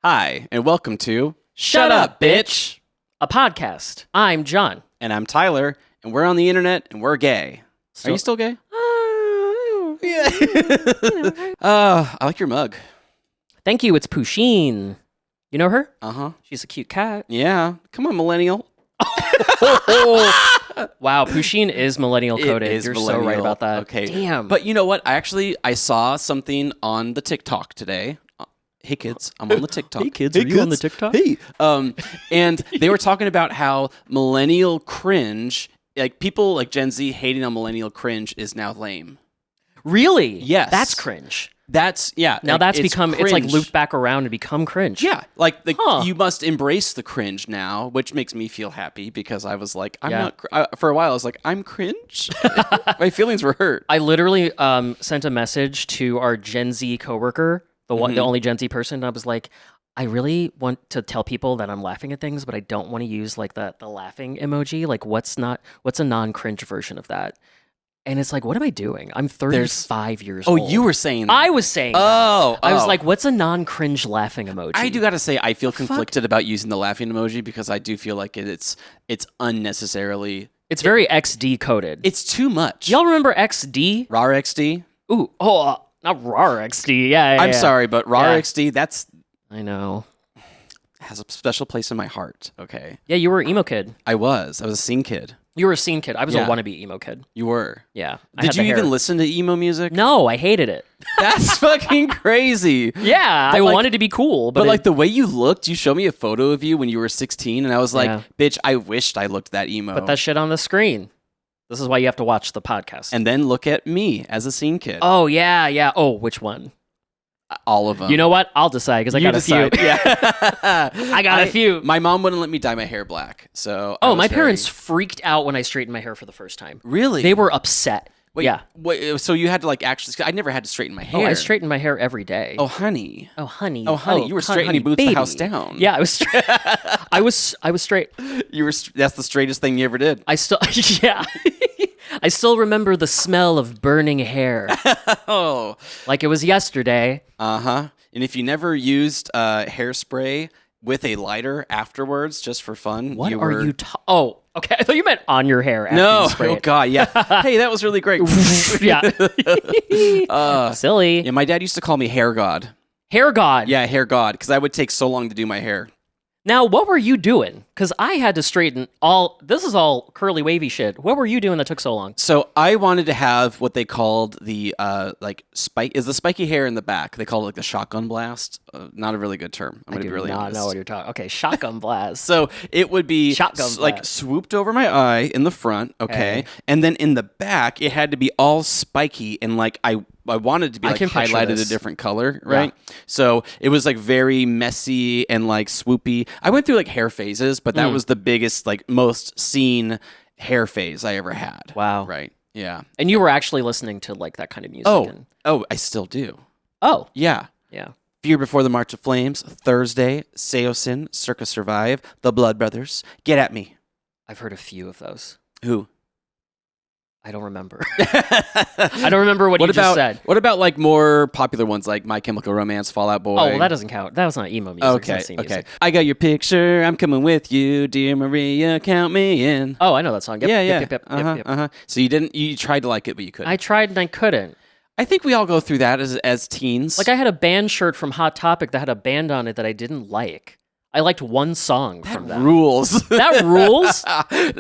Hi, and welcome to Shut Up, Bitch, a podcast. I'm John. And I'm Tyler, and we're on the internet, and we're gay. Are you still gay? Yeah. I like your mug. Thank you. It's Pusheen. You know her? Uh-huh. She's a cute cat. Yeah. Come on, Millennial. Wow, Pusheen is millennial coded. It is You're millennial. so right about that. Okay. Damn. But you know what? I saw something on the TikTok today. Hey kids, I'm on the TikTok. Hey kids, are you on the TikTok? Hey. And they were talking about how millennial cringe, like people like Gen Z hating on millennial cringe is now lame. Really? Yes. That's cringe. Yeah. Now like, that's it's become, cringe. it's like looped back around and become cringe. Yeah, like you must embrace the cringe now, which makes me feel happy because I was like, I'm not. For a while, I was like, I'm cringe. My feelings were hurt. I literally sent a message to our Gen Z coworker, the only Gen Z person, and I was like, I really want to tell people that I'm laughing at things, but I don't want to use like the laughing emoji. Like, what's a non-cringe version of that? And it's like, what am I doing? I'm 35 years old. Oh, you were saying that. I was saying that. I was like, what's a non-cringe laughing emoji? I do got to say, I feel conflicted about using the laughing emoji because I do feel like it's unnecessarily... It's very XD coded. It's too much. Y'all remember XD? RAR XD? Ooh, not RAR XD. Yeah, I'm sorry, but RAR XD, that's... I know. Has a special place in my heart, okay? Yeah, you were an emo kid. I was a scene kid. You were a scene kid. I was a wannabe emo kid. You were? Yeah. Did you even listen to emo music? No, I hated it. That's fucking crazy. Yeah, I wanted to be cool. But like the way you looked, you showed me a photo of you when you were 16, and I was like, bitch, I wished I looked that emo. Put that shit on the screen. This is why you have to watch the podcast. And then look at me as a scene kid. Oh, yeah. Oh, which one? All of them. You know what? I'll decide because I got a few. Yeah. I got a few. My mom wouldn't let me dye my hair black. So my parents freaked out when I straightened my hair for the first time. Really? They were upset. Wait, yeah. Wait, so you had to like actually... I never had to straighten my hair. Oh, I straightened my hair every day. Oh, honey. Oh, honey. Oh, honey. You were straightening boots baby. the house down. Yeah, I was straight. I was straight. That's the straightest thing you ever did. Yeah. I still remember the smell of burning hair. Oh. Like it was yesterday. Uh-huh. And if you never used hairspray with a lighter afterwards, just for fun, what are you? Oh, okay. I thought you meant on your hair. After no. You spray Oh God. Yeah. Hey, that was really great. Yeah. Silly. Yeah. My dad used to call me Hair God. Hair God. Yeah, Hair God, because I would take so long to do my hair. Now, what were you doing? Because I had to straighten this is all curly wavy shit. What were you doing that took so long? So I wanted to have what they called the the spiky hair in the back. They call it like the shotgun blast. Not a really good term. I'm going to be really honest. I do not know what you're talking. Okay, shotgun blast. So it would be like swooped over my eye in the front, okay? And then in the back, it had to be all spiky and like I wanted it to be like highlighted a different color, right? Yeah. So it was like very messy and like swoopy. I went through like hair phases, but that was the biggest, like most seen hair phase I ever had. Wow. Right. Yeah. And you were actually listening to like that kind of music. Oh, I still do. Oh. Yeah. Yeah. Fear Before the March of Flames, Thursday, Seosin, Circus Survive, The Blood Brothers, Get At Me. I've heard a few of those. Who? I don't remember. I don't remember what you just said. What about like more popular ones like My Chemical Romance, Fall Out Boy? Oh, well, that doesn't count. That was not emo music. Okay, music. I got your picture. I'm coming with you, dear Maria. Count me in. Oh, I know that song. Yep, yeah. Yep. So you tried to like it, but you couldn't. I tried and I couldn't. I think we all go through that as teens. Like I had a band shirt from Hot Topic that had a band on it that I didn't like. I liked one song from them. Rules. That rules?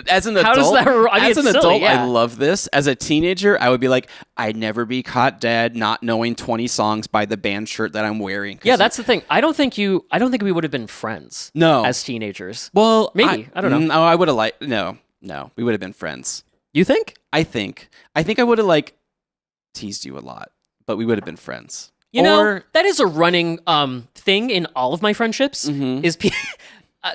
As an adult, how does that? As an adult, yeah. I love this. As a teenager, I would be like, I'd never be caught dead not knowing 20 songs by the band shirt that I'm wearing. Yeah, that's the thing. I don't think we would have been friends. No. As teenagers. Well, maybe. I don't know. No, I would have liked. No, we would have been friends. You think? I think I would have like teased you a lot, but we would have been friends. You know, that is a running thing in all of my friendships. Mm-hmm. Is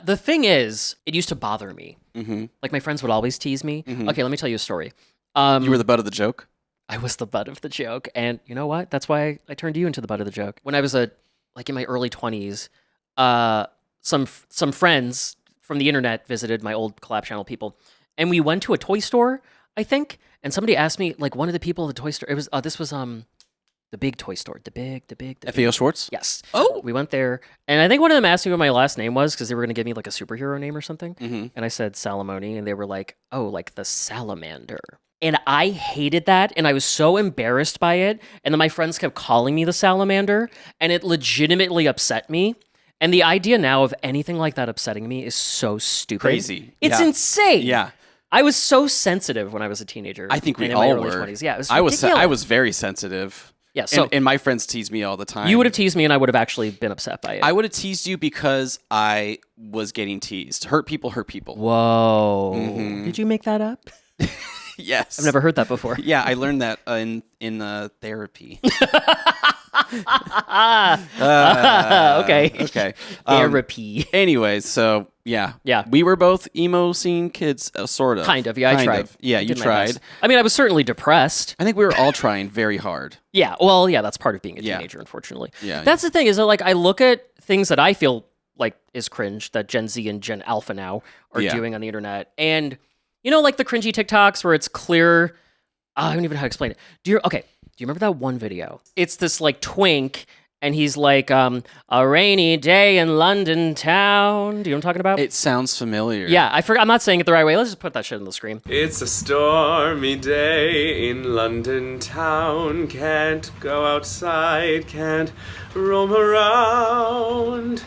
the thing is, it used to bother me. Mm-hmm. Like my friends would always tease me. Mm-hmm. Okay, let me tell you a story. You were the butt of the joke? I was the butt of the joke. And you know what? That's why I turned you into the butt of the joke. When I was in my early 20s, some friends from the internet visited my old collab channel people. And we went to a toy store, I think. And somebody asked me, like one of the people at the toy store, this was The big toy store. The big. FAO Schwartz? Yes. Oh. We went there, and I think one of them asked me what my last name was because they were going to give me like a superhero name or something. And I said Salomone, and they were like, oh, like the salamander. And I hated that, and I was so embarrassed by it. And then my friends kept calling me the salamander, and it legitimately upset me. And the idea now of anything like that upsetting me is so stupid. Crazy. It's insane. Yeah. I was so sensitive when I was a teenager. I think we and all in my early were. 20s. Yeah, it was ridiculous. I was very sensitive. Yeah, so and my friends tease me all the time. You would have teased me, and I would have actually been upset by it. I would have teased you because I was getting teased. Hurt people hurt people. Whoa. Did you make that up? Yes. I've never heard that before. Yeah, I learned that in therapy. Okay. Okay. Therapy. Anyways, so yeah. We were both emo scene kids, sort of. Kind of. Yeah, I tried. Yeah, you tried. I mean, I was certainly depressed. I think we were all trying very hard. Yeah. Well, yeah, that's part of being a teenager, unfortunately. Yeah. That's the thing is that, like, I look at things that I feel like is cringe that Gen Z and Gen Alpha now are doing on the internet, and you know, like the cringy TikToks where it's clear. I don't even know how to explain it. Do you remember that one video? It's this like twink, and he's like, a rainy day in London town. Do you know what I'm talking about? It sounds familiar. Yeah, I forgot. I'm not saying it the right way. Let's just put that shit on the screen. It's a stormy day in London town. Can't go outside, can't roam around.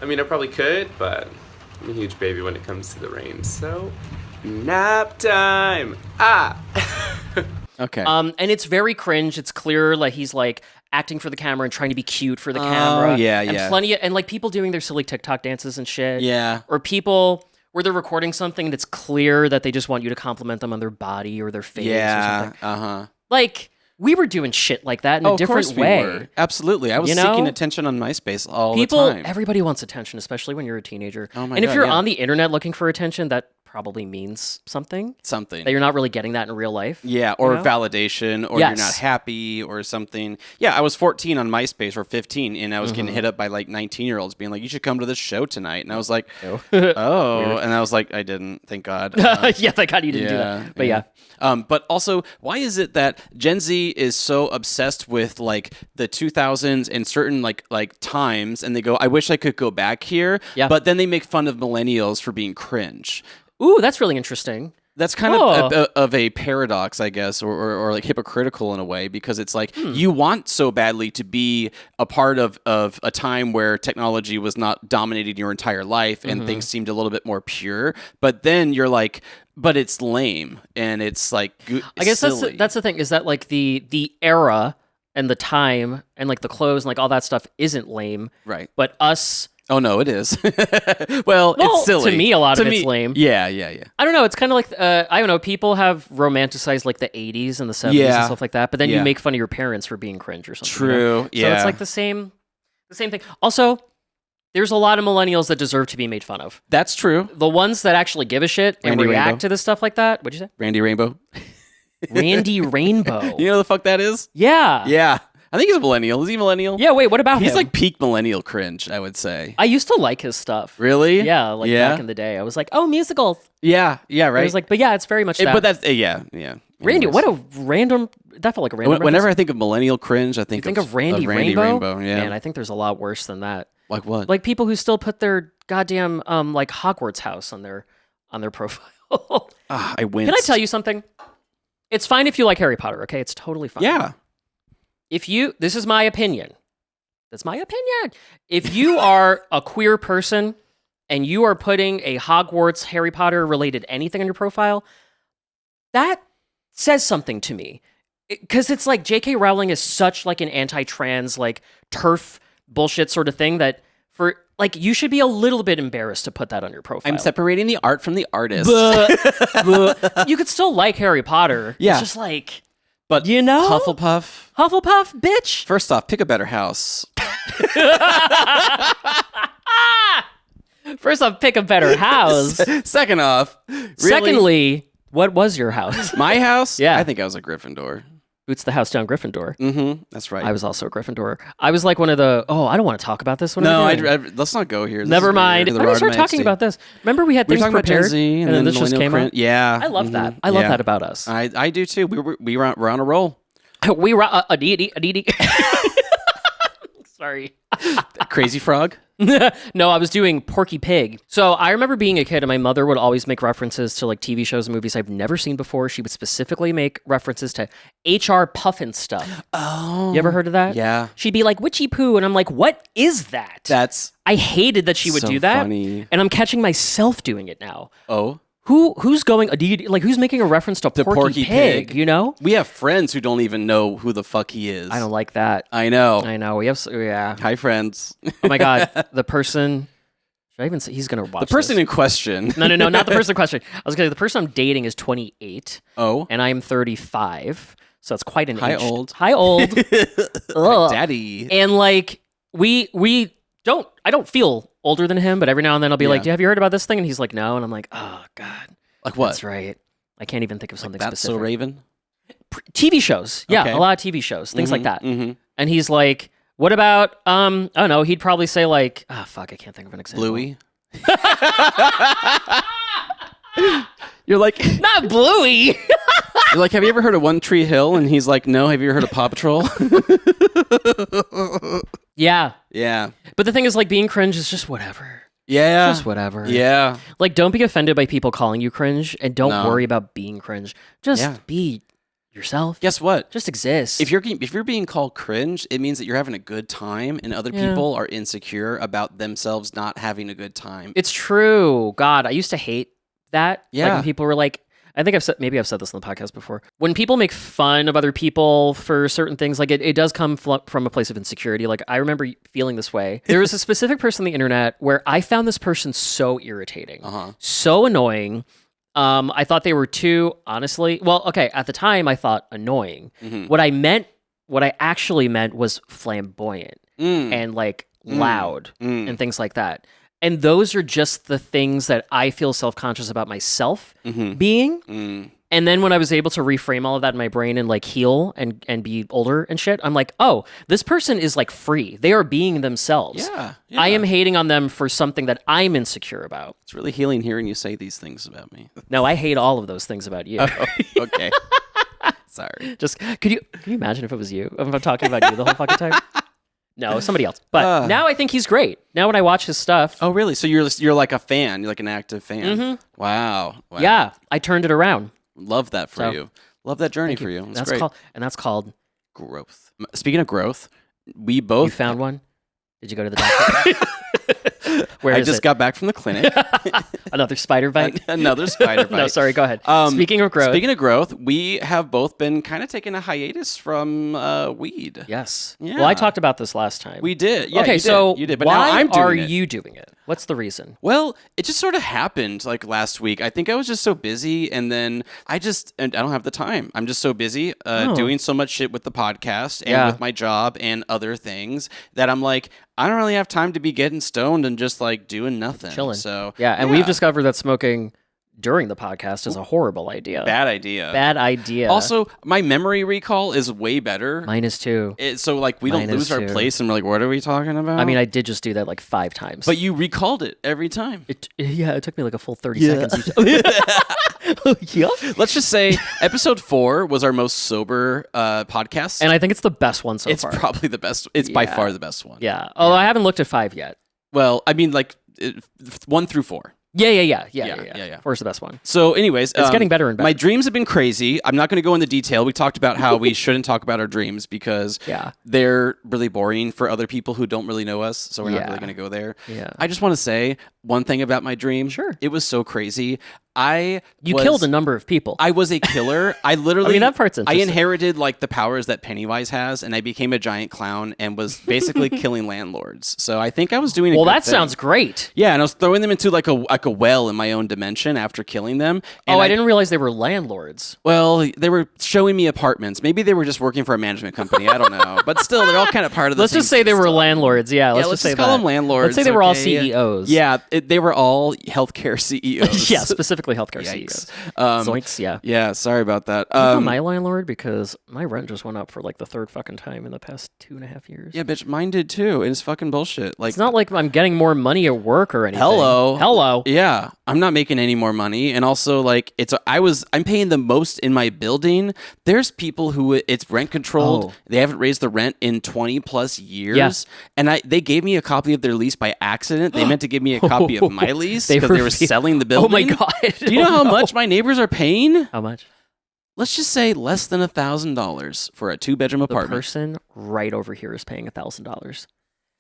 I mean, I probably could, but I'm a huge baby when it comes to the rain, so nap time. Okay. And it's very cringe. It's clear like he's like acting for the camera and trying to be cute for the camera. And like people doing their silly TikTok dances and shit. Yeah. Or people where they're recording something that's clear that they just want you to compliment them on their body or their face or something. Like we were doing shit like that in a different way. We were. Absolutely. I was seeking attention on MySpace all the time. Everybody wants attention, especially when you're a teenager. Oh my and God, if you're on the internet looking for attention, that probably means something. That you're not really getting that in real life. Yeah, or validation, or you're not happy, or something. Yeah, I was 14 on MySpace, or 15, and I was getting hit up by like 19-year-olds being like, you should come to this show tonight. And I was like, oh. And I was like, I didn't, thank God. Yeah, thank God you didn't do that. But yeah. But also, why is it that Gen Z is so obsessed with like the 2000s and certain like times, and they go, I wish I could go back here, but then they make fun of millennials for being cringe. Ooh, that's really interesting. That's kind of a paradox, I guess, or like hypocritical in a way, because it's like you want so badly to be a part of a time where technology was not dominating your entire life and things seemed a little bit more pure, but then you're like, but it's lame and it's like I guess silly. that's the thing, is that like the era and the time and like the clothes and like all that stuff isn't lame, right? But us. Oh no, it is. well, it's silly. To me, a lot of it's lame. Yeah. I don't know. It's kind of like I don't know. People have romanticized like the '80s and the '70s and stuff like that, but then you make fun of your parents for being cringe or something. True. Yeah. So it's like the same thing. Also, there's a lot of millennials that deserve to be made fun of. That's true. The ones that actually give a shit and react to this stuff like that. What'd you say? Randy Rainbow. Randy Rainbow. You know who the fuck that is? Yeah. Yeah. I think he's a millennial. Is he millennial? Yeah, wait, what about him? He's like peak millennial cringe, I would say. I used to like his stuff. Really? Yeah, back in the day. I was like, oh, musicals. Yeah, right. I was like, but yeah, it's very much that. But that's, yeah. Randy, what a random, that felt like a random Whenever I think of millennial cringe, I think of Randy Rainbow? Yeah. Man, I think there's a lot worse than that. Like what? Like people who still put their goddamn, like Hogwarts house on their profile. I winced. Can I tell you something? It's fine if you like Harry Potter, okay? It's totally fine. Yeah. This is my opinion. That's my opinion. If you are a queer person and you are putting a Hogwarts, Harry Potter related anything on your profile, that says something to me. Because it's like J.K. Rowling is such like an anti-trans, like turf bullshit sort of thing that for like you should be a little bit embarrassed to put that on your profile. I'm separating the art from the artist. You could still like Harry Potter. Yeah. It's just like... But you know, Hufflepuff, bitch. First off, pick a better house. First off, pick a better house. Second off, really? Secondly, what was your house? My house? Yeah, I think I was a Gryffindor. Boots the house down Gryffindor. Mm-hmm. That's right. I was also a Gryffindor. I was like one of the. Oh, I don't want to talk about this one. No, let's not go here. Never mind. Why did we start talking about this? Remember, we had things prepared, and then this just came out. Yeah, I love that. I love that about us. I do too. We're on a roll. Aditi. Sorry. Crazy Frog? No, I was doing Porky Pig. So I remember being a kid and my mother would always make references to like TV shows and movies I've never seen before. She would specifically make references to HR Puffin stuff. Oh. You ever heard of that? Yeah. She'd be like, witchy poo. And I'm like, what is that? I hated that she would do that. Funny. And I'm catching myself doing it now. Oh. Who's going like who's making a reference to Porky Pig, you know? We have friends who don't even know who the fuck he is. I don't like that. I know. We have Hi friends. Oh my god, the person should I even say he's going to watch the person this? in question. No, not the person in question. I was going to say the person I'm dating is 28. Oh. And I'm 35. So it's quite an age. Hi old. Ugh. Daddy. And like I don't feel older than him, but every now and then I'll be like, have you heard about this thing? And he's like, no. And I'm like, oh, God. Like what? That's right. I can't even think of something That's specific. So Raven? TV shows. Yeah, Okay. a lot of TV shows. Things like that. Mm-hmm. And he's like, what about, I don't know, he'd probably say like, fuck, I can't think of an example. Bluey? You're like... Not Bluey! You're like, have you ever heard of One Tree Hill? And he's like, no. Have you ever heard of Paw Patrol? Yeah. Yeah. But the thing is, like, being cringe is just whatever. Yeah. Just whatever. Yeah. Like, don't be offended by people calling you cringe, and don't worry about being cringe. Just be yourself. Guess what? Just exist. If you're being called cringe, it means that you're having a good time, and other people are insecure about themselves not having a good time. It's true. God, I used to hate that. Yeah. Like when people were like, I think I've said this on the podcast before. When people make fun of other people for certain things, like it does come from a place of insecurity. Like I remember feeling this way. There was a specific person on the internet where I found this person so irritating, so annoying. I thought they were too, honestly. Well, okay, at the time I thought annoying. Mm-hmm. What I actually meant was flamboyant and like loud and things like that. And those are just the things that I feel self-conscious about myself being. And then when I was able to reframe all of that in my brain and like heal and be older and shit, I'm like, oh, this person is like free. They are being themselves. Yeah. I am hating on them for something that I'm insecure about. It's really healing hearing you say these things about me. No, I hate all of those things about you. Oh, okay. Sorry. Just can you imagine if it was you? If I'm talking about you the whole fucking time. No, somebody else. But now I think he's great. Now when I watch his stuff. Oh, really? So you're like a fan. You're like an active fan. Mm-hmm. Wow. Yeah, I turned it around. Love that for you. Love that journey for you. That's great. That's called growth. Speaking of growth, we both... You found one? Did you go to the doctor? I just got back from the clinic. Another spider bite? Another spider bite. No, sorry, go ahead. Speaking of growth, we have both been kind of taking a hiatus from weed. Yes. Yeah. Well, I talked about this last time. We did. Yeah, okay, you did. But why now I'm doing are you doing it? What's the reason? Well, it just sort of happened like last week. I think I was just so busy, and then I don't have the time. I'm just so busy doing so much shit with the podcast and with my job and other things that I'm like, I don't really have time to be getting stoned and just like doing nothing. Chilling. So and we've discovered that smoking during the podcast is a horrible idea. Bad idea. Bad idea. Also, my memory recall is way better. Mine is too. So like we don't lose our place and we're like, what are we talking about? I mean, I did just do that like 5 times. But you recalled it every time. It took me like a full 30 seconds each time. Yeah. Let's just say episode 4 was our most sober podcast. And I think it's the best one so far. It's probably the best. It's by far the best one. Yeah. Although I haven't looked at 5 yet. Well, I mean like 1 through 4. Yeah. 4's the best one. So anyways, it's getting better and better. My dreams have been crazy. I'm not going to go into detail. We talked about how we shouldn't talk about our dreams because they're really boring for other people who don't really know us. So we're not really going to go there. Yeah. I just want to say one thing about my dream. Sure. It was so crazy. You killed a number of people. I was a killer. I literally... I mean, that part's interesting. I inherited like the powers that Pennywise has, and I became a giant clown and was basically killing landlords. So I think I was doing a good that thing. Sounds great. Yeah, and I was throwing them into like a well in my own dimension after killing them. And I didn't realize they were landlords. Well, they were showing me apartments. Maybe they were just working for a management company. I don't know. But still, they're all kind of part of the Let's just say they were landlords. Yeah, let's just call them landlords. Let's say they were all CEOs. Yeah, they were all healthcare CEOs. Yeah, specifically basically healthcare Yikes. CEOs. Zoinks, yeah. Yeah, sorry about that. My landlord, because my rent just went up for like the third fucking time in the past 2.5 years. Yeah, bitch, mine did too. It's fucking bullshit. Like, it's not like I'm getting more money at work or anything. Hello. Yeah, I'm not making any more money, and also like I'm paying the most in my building. There's people who it's rent controlled. Oh. They haven't raised the rent in 20 plus years, and they gave me a copy of their lease by accident. They meant to give me a copy of my lease because they were selling the building. Oh my god! Do you know how much my neighbors are paying? How much? Let's just say less than $1,000 for a 2-bedroom apartment. The person right over here is paying $1,000.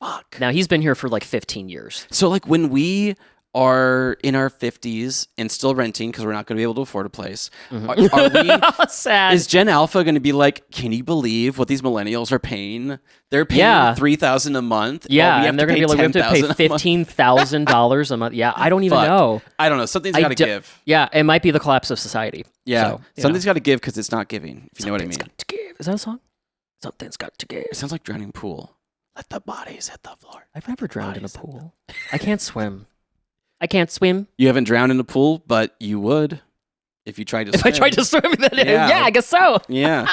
Fuck. Now he's been here for like 15 years. So like when we are in our 50s and still renting because we're not going to be able to afford a place, are we? Sad. Is Gen Alpha going to be like, can you believe what these millennials are paying? They're paying $3,000 a month. Yeah, and they're going to be like, we have to pay $15,000 a month. Yeah, I don't even know. I don't know. Something's got to give. Yeah, it might be the collapse of society. Yeah, so, something's got to give because it's not giving. If you know what I mean. Something's got to give. Is that a song? Something's got to give. It sounds like Drowning Pool. Let the bodies hit the floor. I've never drowned in a pool. I can't swim. I can't swim. You haven't drowned in a pool, but you would if you tried to swim. If I tried to swim, then yeah, I guess so. Yeah.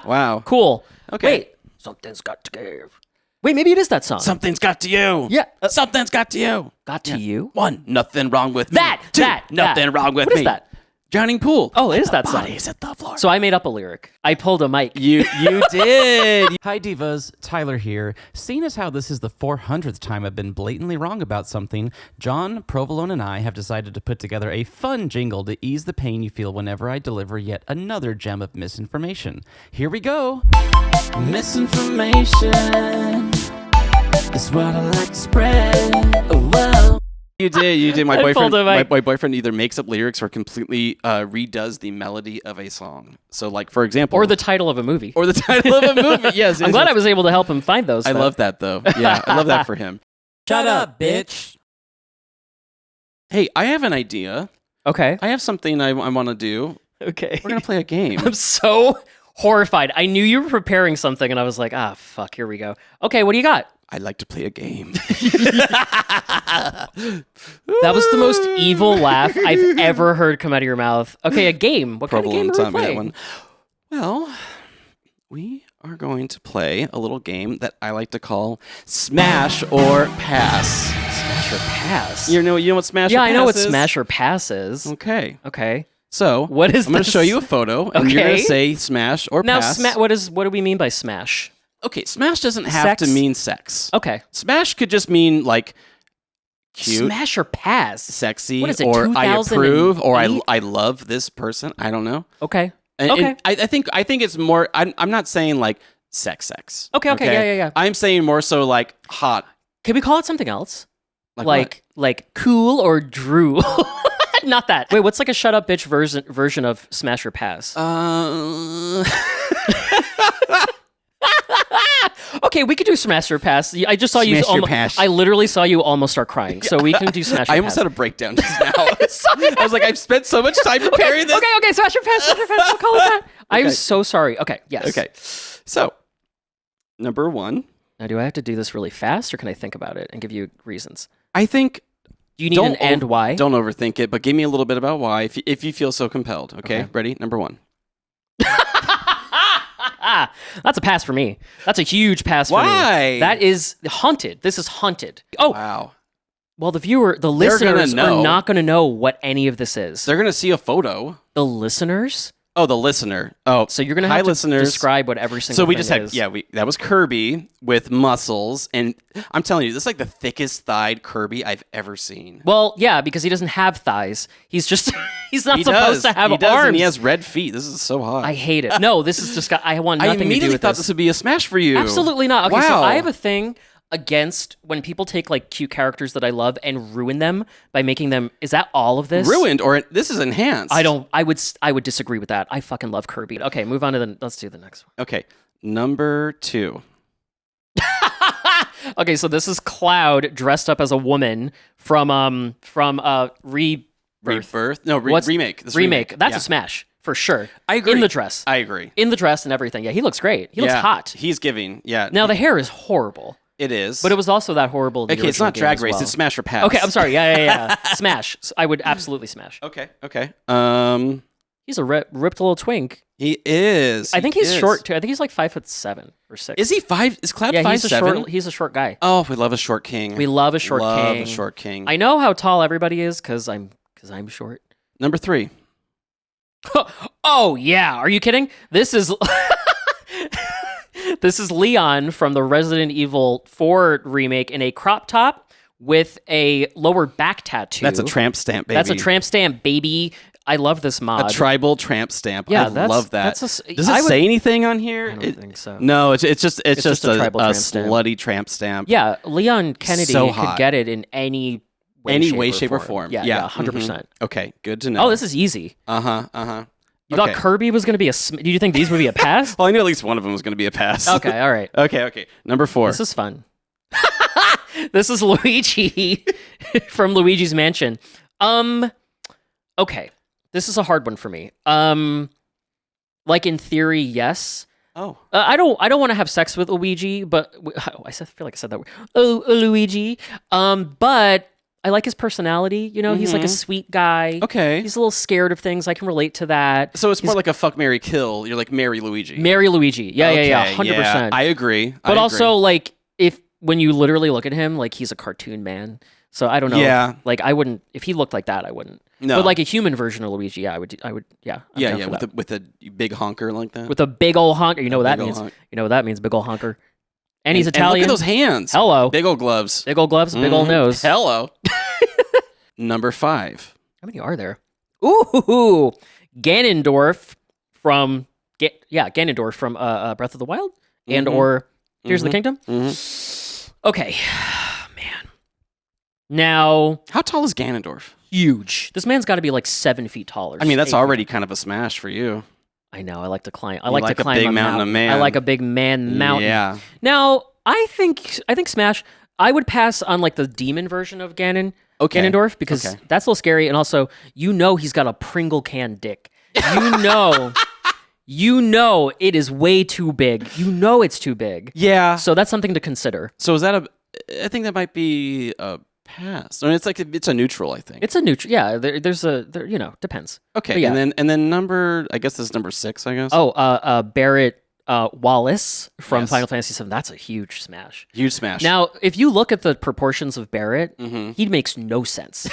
Wow. Cool. Okay. Wait. Something's got to give. Wait, maybe it is that song. Something's got to you. Yeah. Something's got to you. Got to you? 1, nothing wrong with me. 2, nothing wrong with me. What is that? Drowning Pool. Oh, it is that song. Bodies at the floor. So I made up a lyric. I pulled a mic. You did. Hi divas, Tyler here. Seeing as how this is the 400th time I've been blatantly wrong about something, John, Provolone, and I have decided to put together a fun jingle to ease the pain you feel whenever I deliver yet another gem of misinformation. Here we go. Misinformation is what I like to spread. Whoa. You did. My boyfriend either makes up lyrics or completely redoes the melody of a song. So, like, for example... Or the title of a movie. Yes. I'm glad I was able to help him find those. I love that, though. Yeah, I love that for him. Shut up, bitch. Hey, I have an idea. Okay. I have something I want to do. Okay. We're going to play a game. I'm so horrified. I knew you were preparing something, and I was like, fuck, here we go. Okay, what do you got? I'd like to play a game. That was the most evil laugh I've ever heard come out of your mouth. Okay, a game. What kind of game are we playing? Well, we are going to play a little game that I like to call Smash or Pass. Smash or Pass? You know what Smash or Pass is? Yeah, I know what Smash or Pass is. Okay. So, what is I'm going to show you a photo, and you're going to say Smash or Pass. Now, what do we mean by Smash? Okay, Smash doesn't have to mean sex. Okay. Smash could just mean, like, cute. Smash or Pass? Sexy. What is it, or I approve, or I love this person. I don't know. Okay. And I think it's more, I'm not saying, like, sex. Okay, yeah. I'm saying more so, like, hot. Can we call it something else? Like cool or Drew? Not that. Wait, what's like a shut up bitch version of Smash or Pass? Okay, we could do Smash or Pass. I just saw you. I literally saw you almost start crying. So we can do Smash or Pass. I almost had a breakdown just now. I was like, I've spent so much time preparing this. Okay, Smash or Pass. We'll call it that. I'm so sorry. Okay, yes. Okay, so number 1. Now, do I have to do this really fast, or can I think about it and give you reasons? I think. Do you need an and why? Don't overthink it, but give me a little bit about why if you feel so compelled. Okay. Ready? Number 1. That's a pass for me. That's a huge pass for me. Why? That is haunted. This is haunted. Oh. Wow. Well, the listeners are not going to know what any of this is. They're going to see a photo. The listeners? Oh, the listener. Oh, so you're going to have to describe what every single thing is. So we just had, that was Kirby with muscles. And I'm telling you, this is like the thickest thighed Kirby I've ever seen. Well, yeah, because he doesn't have thighs. He's just, he's not supposed to have arms. And he has red feet. This is so hot. I hate it. No, this is just, I want nothing to do with this. I immediately thought this would be a Smash for you. Absolutely not. Okay, so I have a thing against when people take like cute characters that I love and ruin them by making them. Is that all of this? Ruined or this is enhanced? I would disagree with that. I fucking love Kirby. Okay, move on to let's do the next one. Okay, number 2. Okay, so this is Cloud dressed up as a woman from Rebirth. No, remake. This remake. That's a Smash. For sure. I agree. In the dress. I agree. In the dress and everything. Yeah, he looks great. He looks hot. He's giving. Yeah. Now, the hair is horrible. It is. But it was also that horrible. Okay, it's not Drag Race. It's Smash or Pass. Okay, I'm sorry. Yeah. Smash. I would absolutely smash. Okay. He's a ripped little twink. He is. I think he's short too. I think he's like 5'7" or 6. Is he 5? Is Cloud 5'7"? He's a short guy. Oh, we love a short king. We love a short king. Love a short king. I know how tall everybody is because I'm short. Number 3. Oh yeah, are you kidding? This is this is Leon from the Resident Evil 4 remake in a crop top with a lower back tattoo. That's a tramp stamp, baby. That's a tramp stamp, baby. I love this mod. A tribal tramp stamp. Yeah, I love that. Does it say anything on here? I don't think so. No, it's just a tribal tramp slutty tramp stamp. Yeah, Leon Kennedy So could hot. get it in any way, shape, or form. Yeah, 100%. Okay, good to know. Oh, this is easy. Uh-huh. You thought Kirby was going to be did you think these would be a pass? Well, I knew at least one of them was going to be a pass. Okay, all right. Okay. Number 4. This is fun. This is Luigi from Luigi's Mansion. Okay. This is a hard one for me. Like in theory, yes. Oh. I don't want to have sex with Luigi, but feel like I said that word. Oh, Luigi. But I like his personality. You know, he's like a sweet guy. Okay. He's a little scared of things. I can relate to that. So it's more like a fuck, marry, kill. You're like marry Luigi. Marry Luigi. Yeah, 100%. Yeah, I agree. But also, like, when you literally look at him, like, he's a cartoon man. So I don't know. Yeah. I wouldn't, if he looked like that, I wouldn't. No. But like a human version of Luigi, yeah, I would, yeah. With a big honker like that. With a big old honker. You know what that means? Honk. You know what that means, big old honker. And he's Italian. And look at those hands. Hello. Big old gloves. Big old gloves, big old nose. Hello. Number 5. How many are there? Ooh, Ganondorf from Breath of the Wild and or Tears of the Kingdom. Okay, man. Now, how tall is Ganondorf? Huge. This man's got to be like 7 feet taller. I mean, that's already kind of a smash for you. I know. I like to climb. I You like to climb a big a mountain of man. I like a big man mountain. Yeah. Now, I think Smash. I would pass on like the demon version of Ganondorf because that's a little scary, and also he's got a Pringle can dick. You know it is way too big. You know it's too big. Yeah. So that's something to consider. So is that I think that might be a pass. I mean, it's a neutral. I think it's a neutral. Yeah. Depends. Okay. Yeah. And then number. I guess this is number 6. I guess. Oh, Barrett Wallace from Final Fantasy VII. That's a huge smash. Huge smash. Now, if you look at the proportions of Barrett, he makes no sense.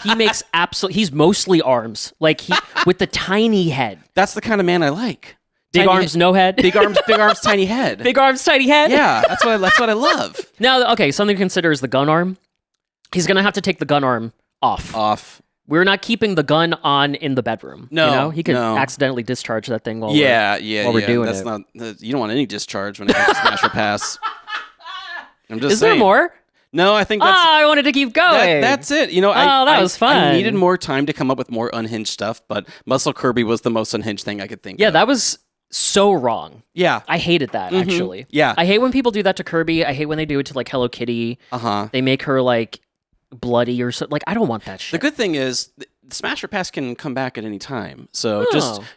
He makes he's mostly arms, like with the tiny head. That's the kind of man I like. Big arms, no head. Big arms, tiny head. Big arms, tiny head. Yeah, that's what I love. Now, okay, something to consider is the gun arm. He's gonna have to take the gun arm off. We're not keeping the gun on in the bedroom. No, he could accidentally discharge that thing while we're doing that's it. Not. You don't want any discharge when it comes to smash or pass. I'm just Is saying. there more? No, I think that's. I wanted to keep going. That's it. That was fun. I needed more time to come up with more unhinged stuff, but Muscle Kirby was the most unhinged thing I could think of. Yeah, that was so wrong. Yeah. I hated that, actually. Yeah. I hate when people do that to Kirby. I hate when they do it to, like, Hello Kitty. They make her, like, bloody or something. Like, I don't want that shit. The good thing is, the Smash or Pass can come back at any time. So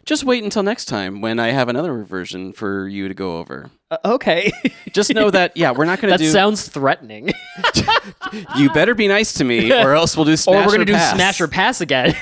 just wait until next time when I have another version for you to go over. Okay. Just know that, we're not going to do... That sounds threatening. You better be nice to me, or else we'll do Smash or Pass. Or we're going to do Smash or Pass again.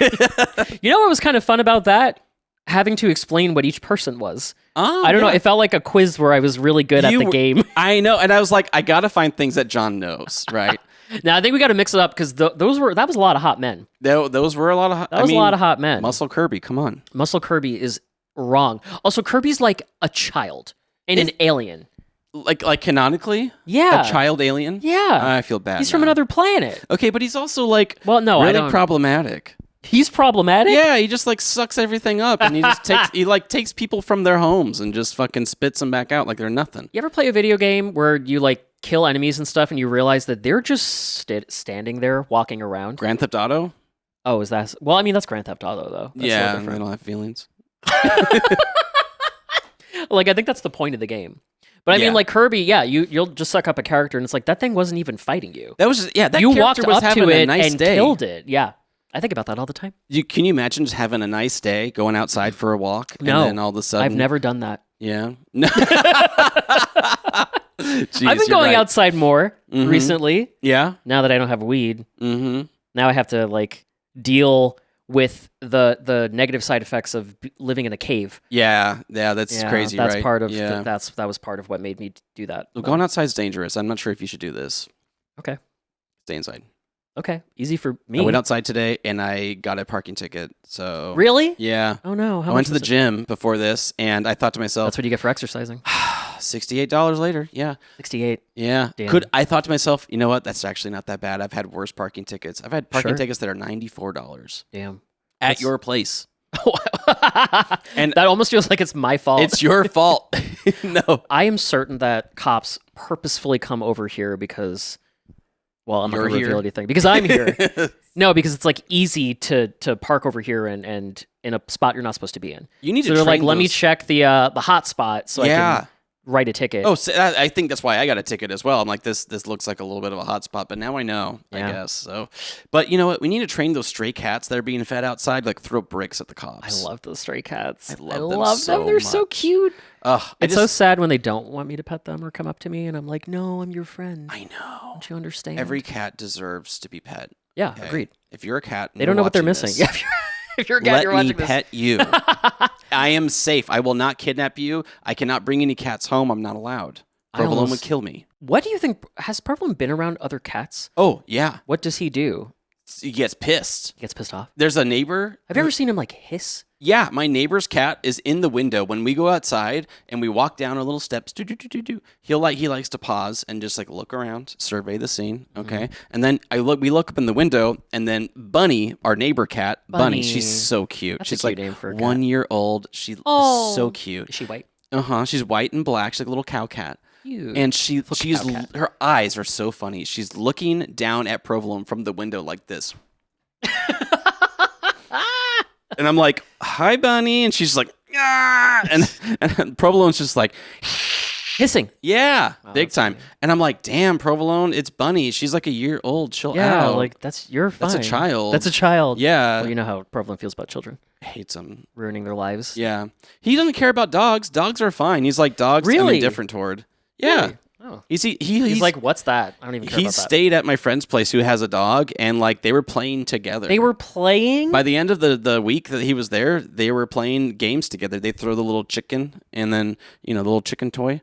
You know what was kind of fun about that? Having to explain what each person was. I don't know. It felt like a quiz where I was really good at the game. I know. And I was like, I got to find things that John knows, right? Now, I think we got to mix it up because that was a lot of hot men. Those were a lot of hot That was a lot of hot men. Muscle Kirby, come on. Muscle Kirby is wrong. Also, Kirby's like a child and an alien. Like canonically? Yeah. A child alien? Yeah. I feel bad. He's from another planet. Okay, but he's also like really problematic. He's problematic? Yeah, he just like sucks everything up and he just takes people from their homes and just fucking spits them back out like they're nothing. You ever play a video game where you like kill enemies and stuff and you realize that they're just standing there walking around? Grand Theft Auto? Oh, is that... Well, I mean, that's Grand Theft Auto, though. That's I don't have feelings. Like, I think that's the point of the game. But I mean, like Kirby, you'll just suck up a character and it's like, that thing wasn't even fighting you. That was just, that you character walked was up having to it a nice and day. Killed it. Yeah. I think about that all the time. Can you imagine just having a nice day, going outside for a walk, No, and then all of a sudden... I've never done that. Yeah. No. Jeez, I've been you're going right. outside more recently. Yeah. Now that I don't have weed, Mm-hmm. now I have to like deal with the negative side effects of living in a cave. Yeah. That's crazy, that's right? part of yeah. that was part of what made me do that. Well, going outside is dangerous. I'm not sure if you should do this. Okay. Stay inside. Okay, easy for me. I went outside today and I got a parking ticket. So Really? Yeah. Oh no! I went to the gym before this, and I thought to myself, That's what you get for exercising. $68 later. Yeah. 68. Yeah. Damn. I thought to myself, you know what? That's actually not that bad. I've had worse parking tickets. I've had parking Sure. tickets that are $94 Damn. at your place. And that almost feels like it's my fault. It's your fault. No. I am certain that cops purposefully come over here because, well, I'm not You're going to reveal here? anything because I'm here. No, because it's like easy to park over here and in a spot you're not supposed to be in. You need So to they're like, train let me those- check the hot spot so I can write a ticket. Oh, so I think that's why I got a ticket as well. I'm like, this looks like a little bit of a hot spot, but now I know, I Yeah. guess. So, but you know what? We need to train those stray cats that are being fed outside, like throw bricks at the cops. I love those stray cats. I love them so They're so much. cute. Ugh, It's so sad when they don't want me to pet them or come up to me, and I'm like, no, I'm your friend. I know. Don't you understand? Every cat deserves to be pet. Yeah, okay? agreed. If you're a cat, and They don't know what they're watching missing. this, Yeah, if you're a cat, let you're me watching this. pet you. I am safe. I will not kidnap you. I cannot bring any cats home. I'm not allowed. Provolone would kill me. What do you think? Has Provolone been around other cats? Oh, yeah. What does he do? He gets pissed. He gets pissed off. There's a neighbor. Have you ever seen him like hiss? Yeah, my neighbor's cat is in the window when we go outside and we walk down our little steps. He likes to pause and just like look around, survey the scene. Okay, and then we look up in the window, and then Bunny, our neighbor cat, Bunny, she's so cute. That's She's a cute like name for a cat. 1 year old. She is Oh. so cute. Is she white? She's white and black. She's like a little cow cat. Cute. And her eyes are so funny. She's looking down at Provolone from the window like this. And I'm like, "Hi, Bunny," and she's like, "Ah!" and Provolone's just like, Hissing. "Yeah, big that's time." And I'm like, "Damn, Provolone, it's Bunny. She's like a year old. Chill Yeah, out." like you're fine. That's a child. That's a child. Yeah. Well, you know how Provolone feels about children hates him. ruining their lives. Yeah, he doesn't care about dogs. Dogs are fine. He's like, dogs I'm Really? indifferent toward. Yeah. Really? Oh. He's like, what's that? I don't even care he about that. stayed at my friend's place who has a dog, and like they were playing together. They were playing? By the end of the week that he was there, they were playing games together. They throw the little chicken, and then the little chicken toy,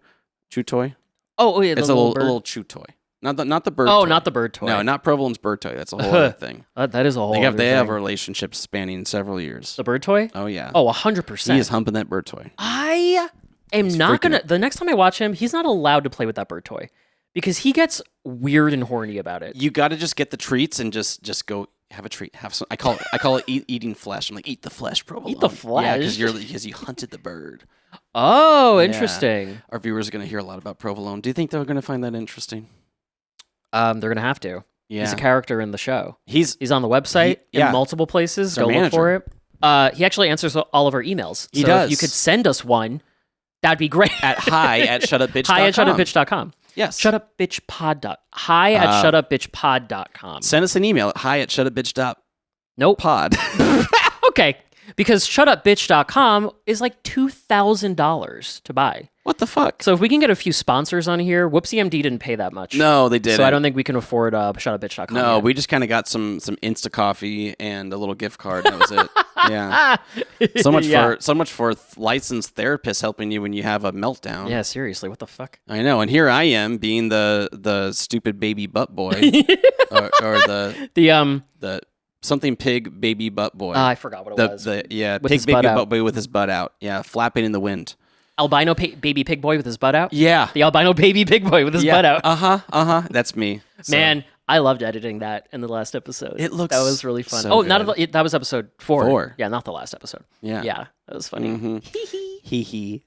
chew toy. Oh, yeah, It's the a bird. little chew toy, not the bird. Oh, toy. not the bird toy. No, not Provolone's bird toy. That's a whole other thing. That is a whole They have other a thing. relationship spanning several years. The bird toy? Oh yeah. Oh, 100%. He is humping that bird toy. I am not freaking going to... The next time I watch him, he's not allowed to play with that bird toy because he gets weird and horny about it. You got to just get the treats and just go have a treat. Have some. I call it eating flesh. I'm like, eat the flesh, Provolone. Eat the Yeah, flesh? because you hunted the bird. Oh, Yeah. interesting. Our viewers are going to hear a lot about Provolone. Do you think they're going to find that interesting? They're going to have to. Yeah. He's a character in the show. He's He's on the website yeah. in multiple places. He's our Go look for it. He actually answers all of our emails. He so does. if you could send us one, that'd be great. at hi@shutupbitch.com. Hi at shutupbitch.com. Yes. Shutupbitchpod. Hi at shutupbitchpod.com. Send us an email at hi@shutupbitch.pod. Nope. Okay. Because shutupbitch.com is like $2,000 to buy. What the fuck? So if we can get a few sponsors on here, Whoopsie MD didn't pay that much. No, they didn't. So I don't think we can afford shutupbitch.com. No, yet. we just kind of got some Insta coffee and a little gift card. That was it. Yeah. So much for licensed therapists helping you when you have a meltdown. Yeah, seriously, what the fuck? I know, and here I am being the stupid baby butt boy, or the something pig baby butt boy. I forgot what it was. With With pig his baby butt out. butt boy with his butt out. Yeah, flapping in the wind. Albino baby pig boy with his butt out? Yeah. The albino baby pig boy with his butt out. That's me. So, Man, I loved editing that in the last episode. It looks That was really fun. so that was episode 4. 4. Yeah, not the last episode. Yeah. Yeah, that was funny. Hee hee.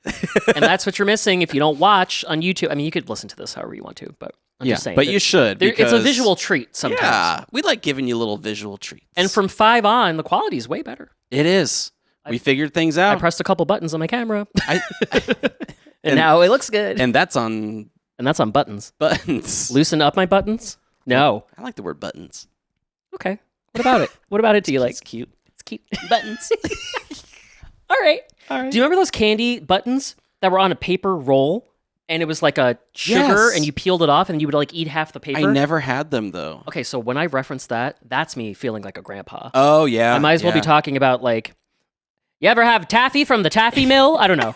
And that's what you're missing if you don't watch on YouTube. I mean, you could listen to this however you want to, but I'm just saying. but that you should. it's a because- visual treat sometimes. Yeah, we like giving you little visual treats. And from 5 on, the quality is way better. it is. We figured things out. I pressed a couple buttons on my camera, I- and now it looks good. and that's on And that's on buttons. buttons. Loosen up my buttons? No. I like the word buttons. Okay. What about it? What about it do you like? It's cute. It's cute. Buttons. All right. Do you remember those candy buttons that were on a paper roll and it was like a sugar, and you peeled it off, and you would like eat half the paper. I never had them though. Okay, so when I reference that, that's me feeling like a grandpa. Oh yeah. I might as well be talking about like, you ever have taffy from the taffy mill? I don't know.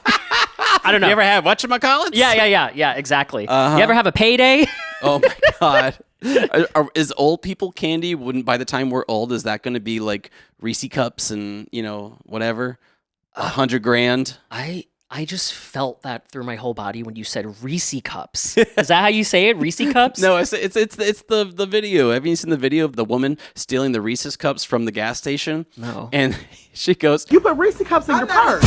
You ever had whatchamacallits? Yeah, exactly. You ever have a payday? Oh my God. Is old people candy, by the time we're old, is that going to be like Reese cups and, whatever? $100,000? I just felt that through my whole body when you said Reese cups. Is that how you say it? Reese cups? No, it's the video. Have you seen the video of the woman stealing the Reese's cups from the gas station? No. And she goes, "You put Reese cups in your purse."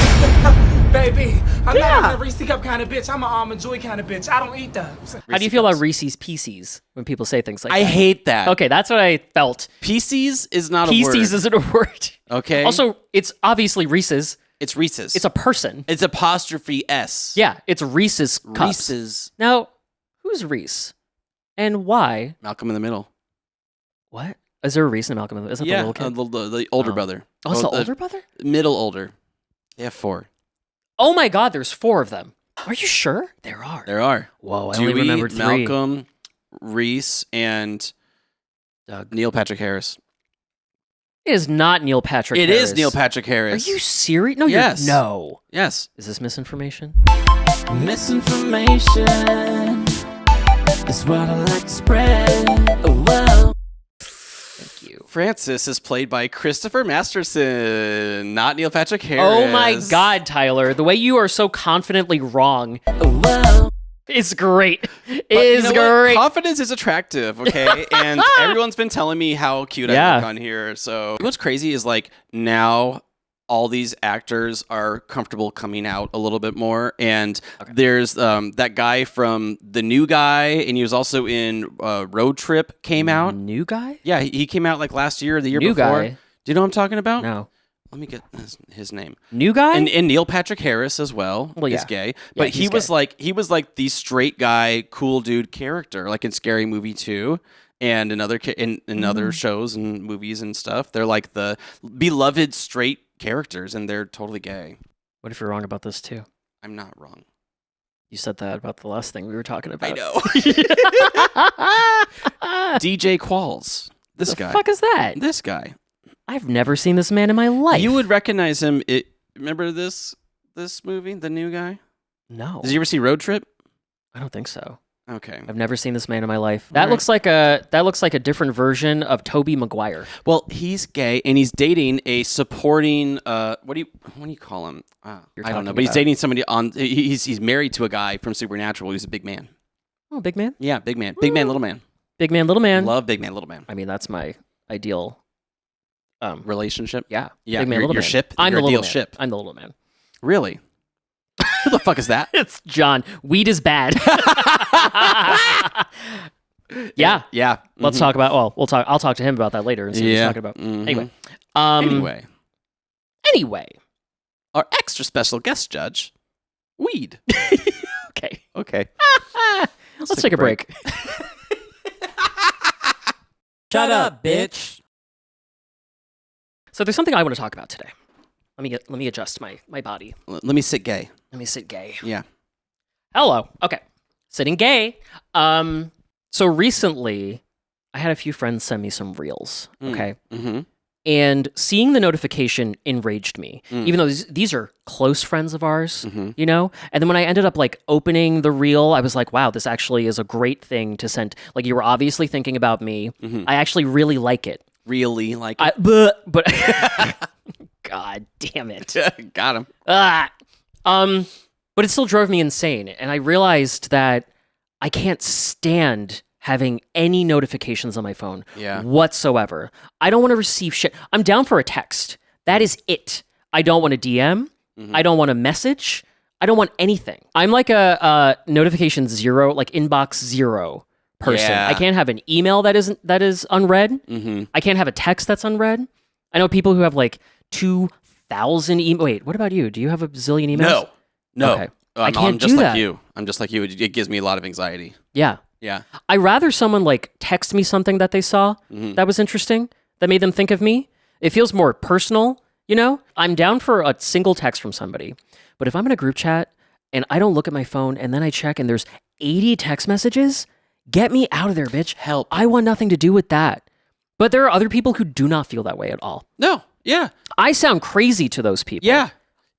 Baby, I'm not a Reese cup kind of bitch. I'm an Almond Joy kind of bitch. I don't eat those. How do you feel about Reese's Pieces when people say things like that? I hate that. Okay, that's what I felt. Pieces is not a word. Pieces isn't a word. Okay. Also, it's obviously Reese's. It's Reese's. It's a person. It's apostrophe S. Yeah, it's Reese's cups. Reese's. Now, who's Reese? And why? Malcolm in the Middle. What? Is there a Reese in Malcolm in the Middle? Is that the little kid? The older brother. Oh, it's the older brother? Middle older. They have 4. Oh my God, there's 4 of them. Are you sure? There are. There are. Whoa, I Dewey, only remembered 3. Malcolm, Reese, and Doug. Neil Patrick Harris. It is not Neil Patrick Harris. It is Neil Patrick Harris. Are you serious? No, yes. No. Yes. Is this misinformation? Misinformation is what I like to spread. Oh, whoa. Thank you. Francis is played by Christopher Masterson, not Neil Patrick Harris. Oh my God, Tyler. The way you are so confidently wrong. Oh, whoa. It's great. But It's you know great. what? Confidence is attractive, okay? And everyone's been telling me how cute I look on here. So what's crazy is like now all these actors are comfortable coming out a little bit more. And there's that guy from The New Guy, and he was also in Road Trip came out. New guy? Yeah, he came out like last year or the year New before. Guy? Do you know what I'm talking about? No. Let me get his name. New guy? And Neil Patrick Harris as well. Well, is yeah. gay, Yeah, but he's he was like the straight guy, cool dude character, like in Scary Movie 2 and in other shows and movies and stuff. They're like the beloved straight characters, and they're totally gay. What if you're wrong about this too? I'm not wrong. You said that about the last thing we were talking about. I know. DJ Qualls. This guy. The fuck is that? This guy. I've never seen this man in my life. You would recognize him. Remember this movie, The New Guy? No. Did you ever see Road Trip? I don't think so. Okay. I've never seen this man in my life. That looks like a different version of Tobey Maguire. Well, he's gay and he's dating a supporting. What do you call him? I don't know, but he's dating somebody on. He's married to a guy from Supernatural who's a big man. Oh, big man. Yeah, big man, big man, little man. Big man, little man. Love big man, little man. I mean, that's my ideal relationship. Yeah, yeah. Big man, little your man. ship. I'm your the little ideal man. ship. I'm the little man. Really? Who the fuck is that? It's John. Weed is bad. Yeah. Yeah. Let's talk about. Well, we'll talk. I'll talk to him about that later and see what he's talking about. Anyway. Our extra special guest judge, weed. Okay. Okay. Let's take a break. Shut up, bitch. So there's something I want to talk about today. Let me adjust my body. Let me sit gay. Let me sit gay. Yeah. Hello. Okay. Sitting gay. So recently, I had a few friends send me some reels. Okay. Mm-hmm. And seeing the notification enraged me, even though these are close friends of ours, you know? And then when I ended up like opening the reel, I was like, wow, this actually is a great thing to send. Like, you were obviously thinking about me. I actually really like it. Really like it? But God damn it. Got him. But it still drove me insane. And I realized that I can't stand having any notifications on my phone whatsoever. I don't want to receive shit. I'm down for a text. That is it. I don't want a DM. I don't want a message. I don't want anything. I'm like a notification zero, like inbox zero person. Yeah. I can't have an email that is unread. I can't have a text that's unread. I know people who have like 2,000 emails. Wait, what about you? Do you have a zillion emails? No. Okay. I'm can't just do like that. you. I'm just like you. It gives me a lot of anxiety. Yeah. Yeah. I rather someone like text me something that they saw that was interesting, that made them think of me. It feels more personal, you know? I'm down for a single text from somebody. But if I'm in a group chat and I don't look at my phone, and then I check and there's 80 text messages, get me out of there, bitch. Help. I want nothing to do with that. But there are other people who do not feel that way at all. No, yeah. I sound crazy to those people. Yeah.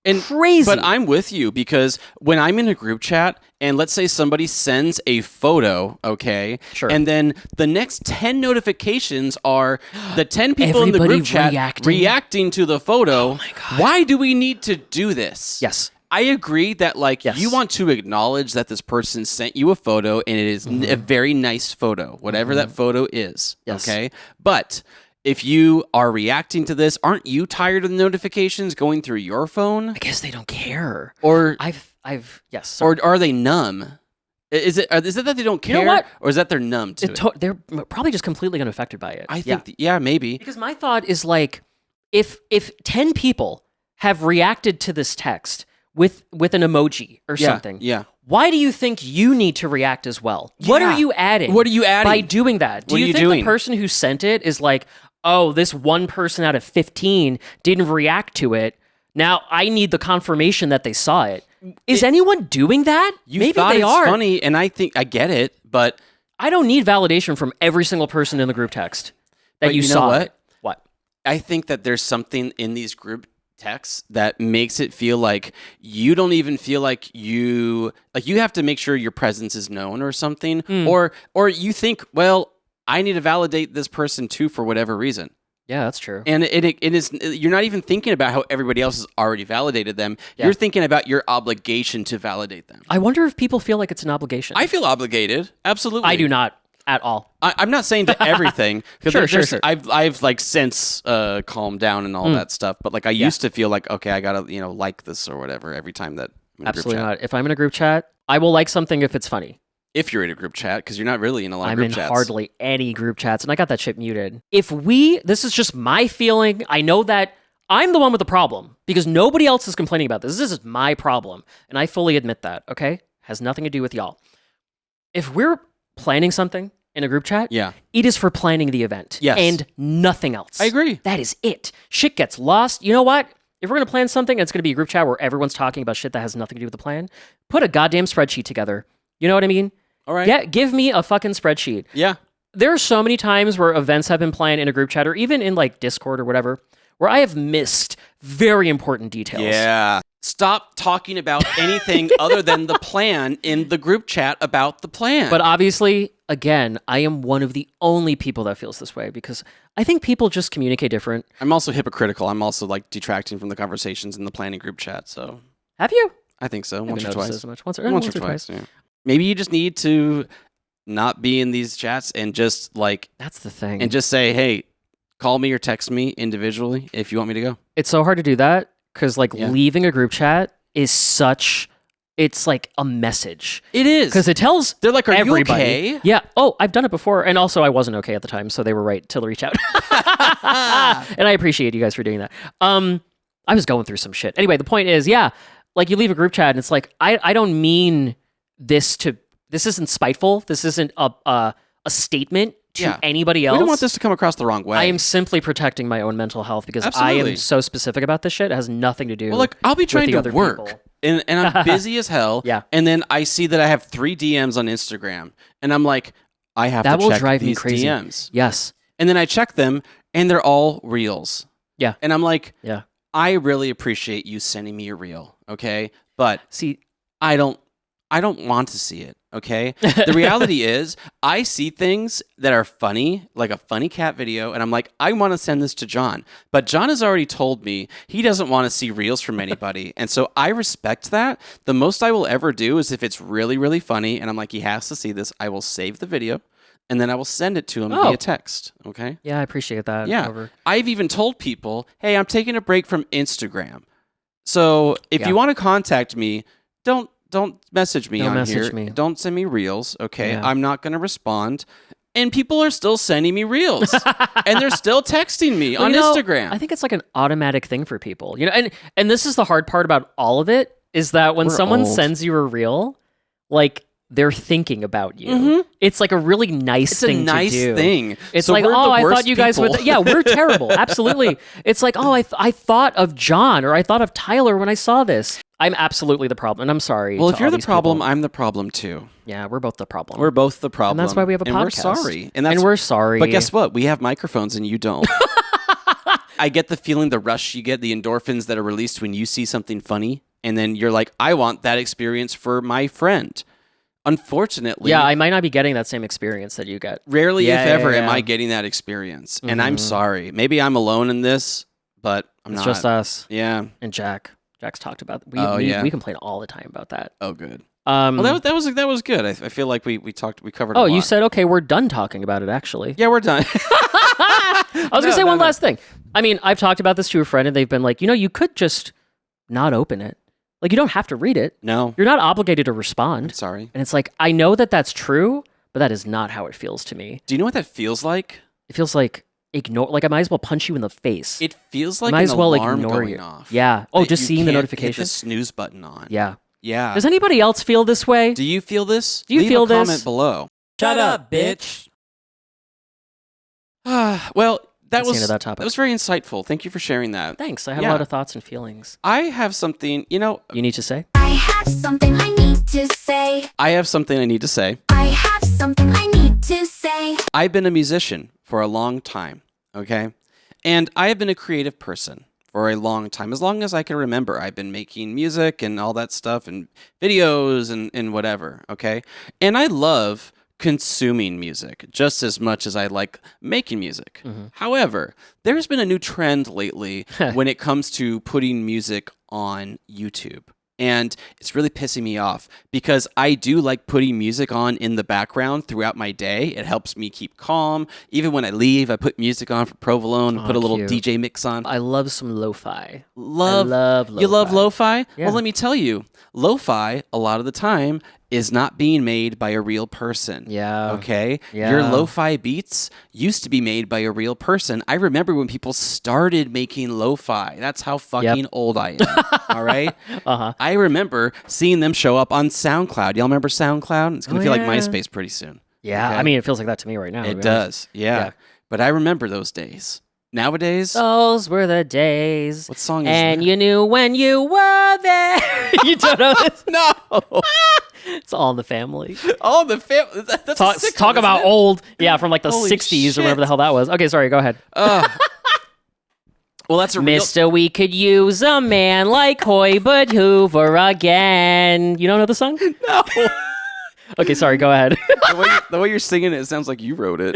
And crazy. But I'm with you because when I'm in a group chat and let's say somebody sends a photo, okay? Sure. And then the next 10 notifications are the 10 people in the Everybody group chat reacting to the photo. Oh my God. Why do we need to do this? Yes. I agree that Yes. you want to acknowledge that this person sent you a photo and it is a very nice photo, whatever that photo is, Yes. okay? But if you are reacting to this, aren't you tired of the notifications going through your phone? I guess they don't care. Or yes. Sorry. or are they numb? Is it that they don't care, You know what? or is that they're numb to it? They're probably just completely unaffected by it. I think, maybe. Because my thought is like, if 10 people have reacted to this text with an emoji or something, Yeah. why do you think you need to react as well? What Yeah. are you adding? What are you adding? by doing that? Do What are you you think doing? the person who sent it is like, oh, this one person out of 15 didn't react to it. Now I need the confirmation that they saw it. Is anyone doing that? You Maybe thought they it's are. funny, and I think I get it, but I don't need validation from every single person in the group text that But you you know saw what? it. What? I think that there's something in these group texts that makes it feel like you don't even feel like you have to make sure your presence is known or something, or you think, well, I need to validate this person too for whatever reason. Yeah, that's true. And it is, you're not even thinking about how everybody else has already validated them. Yeah. You're thinking about your obligation to validate them. I wonder if people feel like it's an obligation. I feel obligated. Absolutely. I do not at all. I'm not saying to everything. 'Cause Sure. I've like since calmed down and all that stuff. But like I used to feel like, okay, I gotta like this or whatever every time that I'm in a Absolutely group chat. not. If I'm in a group chat, I will like something if it's funny. If you're in a group chat, because you're not really in a lot of I'm group in chats. hardly any group chats, and I got that shit muted. This is just my feeling. I know that I'm the one with the problem because nobody else is complaining about this. This is my problem, and I fully admit that, okay? Has nothing to do with y'all. If we're planning something in a group chat, Yeah. it is for planning the event. Yes. And nothing else. I agree. That is it. Shit gets lost. You know what? If we're going to plan something, it's going to be a group chat where everyone's talking about shit that has nothing to do with the plan. Put a goddamn spreadsheet together. You know what I mean? All right. Give me a fucking spreadsheet. Yeah. There are so many times where events have been planned in a group chat or even in like Discord or whatever, where I have missed very important details. Yeah. Stop talking about anything other than the plan in the group chat about the plan. But obviously, again, I am one of the only people that feels this way because I think people just communicate different. I'm also hypocritical. I'm also like detracting from the conversations in the planning group chat. So Have you? I think so. I Once or haven't noticed twice. as much. Once or twice. Yeah. Maybe you just need to not be in these chats and just like That's the thing. and just say, hey, call me or text me individually if you want me to go. It's so hard to do that because like Yeah. leaving a group chat is it's like a message. It is. Because it tells They're like, are everybody. you okay? Yeah. Oh, I've done it before. And also I wasn't okay at the time, so they were right to reach out. And I appreciate you guys for doing that. I was going through some shit. Anyway, the point is, yeah, like you leave a group chat and it's like, I don't mean this isn't spiteful. This isn't a statement to anybody else. We don't want this to come across the wrong way. I am simply protecting my own mental health because I Absolutely. am so specific about this shit. It has nothing to do Well, like I'll be with trying the to other work, people. and I'm busy as hell. Yeah. And then I see that I have 3 DMs on Instagram, and I'm like, I have That to will check drive me these crazy. DMs. Yes. And then I check them, and they're all reels. Yeah. And I'm like, Yeah. I really appreciate you sending me a reel, okay? But See, I don't want to see it, okay? The reality is I see things that are funny, like a funny cat video, and I'm like, I want to send this to John. But John has already told me he doesn't want to see reels from anybody. And so I respect that. The most I will ever do is if it's really, really funny and I'm like, he has to see this, I will save the video and then I will send it to him via text, okay? yeah, I appreciate that. Yeah. Over. I've even told people, hey, I'm taking a break from Instagram. So if you want to contact me, don't message me Don't on message here. me. Don't send me reels, okay? Yeah. I'm not going to respond. And people are still sending me reels. And they're still texting me on Instagram. I think it's like an automatic thing for people. And this is the hard part about all of it is that when someone old. sends you a reel, like they're thinking about you. It's like a really nice it's a thing nice to do. thing. It's So like, we're the oh, I worst thought you guys people. would. Yeah, we're terrible. Absolutely. It's like, oh, I thought of John or I thought of Tyler when I saw this. I'm absolutely the problem, and I'm sorry. Well, if you're the these problem, people. I'm the problem too. Yeah, we're both the problem. We're both the problem. And that's why we have a podcast. We're sorry. And we're sorry. But guess what? We have microphones and you don't. I get the feeling, the rush you get, the endorphins that are released when you see something funny, and then you're like, I want that experience for my friend. Unfortunately, yeah, I might not be getting that same experience that you get. Rarely, if ever, am I getting that experience. And I'm sorry. Maybe I'm alone in this, but I'm not. It's just us. Yeah. And Jack. Jack's talked about we complain all the time about that. Oh, good. Well, that was good. I feel like we covered. Oh, a lot. You said okay. We're done talking about it. Actually, yeah, we're done. I was gonna say one last thing. I mean, I've talked about this to a friend, and they've been like, you could just not open it. Like, you don't have to read it. No, you're not obligated to respond. I'm sorry. And it's like, I know that that's true, but that is not how it feels to me. Do you know what that feels like? It feels like ignore. Like I might as well punch you in the face. It feels like might as well alarm ignore going you. off. Yeah. Oh, just seeing the Hit notification. the snooze button on. Yeah. Yeah. Does anybody else feel this way? Do you feel this? Do you Leave feel a this? comment below. Shut up, bitch. Well, that That's the was end of that topic. That was very insightful. Thank you for sharing that. Thanks. I had Yeah. a lot of thoughts and feelings. I have something, You need to say? I have something I need to say. I have something I need to say. I have something I need to say. I've been a musician for a long time, okay? And I have been a creative person for a long time. As long as I can remember, I've been making music and all that stuff and videos and whatever, okay? And I love consuming music just as much as I like making music. However, there's been a new trend lately when it comes to putting music on YouTube. And it's really pissing me off because I do like putting music on in the background throughout my day. It helps me keep calm. Even when I leave, I put music on for Provolone, put a little cute. DJ mix on. I love some lo-fi. I love lo-fi. You love lo-fi? Yeah. Well, let me tell you, lo-fi, a lot of the time, is not being made by a real person. Yeah. Okay? Yeah. Your lo-fi beats used to be made by a real person. I remember when people started making lo-fi. That's how fucking old I am. All right? I remember seeing them show up on SoundCloud. Y'all remember SoundCloud? It's going to feel like MySpace pretty soon. Yeah. Okay? I mean, it feels like that to me right now. It does. Yeah. But I remember those days. Nowadays, Those were the days. what song is And that? you knew when you were there. You don't know this? No. It's All in the Family. Oh, the family. That's Talk, a sitcom, talk about isn't it? old. Yeah, from like the Holy 60s or whatever the shit. hell that was. Okay, sorry, go ahead. Well, that's a real... Mister, we could use a man like Hoy but Hoover again. You don't know the song? No. Okay, sorry, go ahead. the way you're singing it sounds like you wrote it.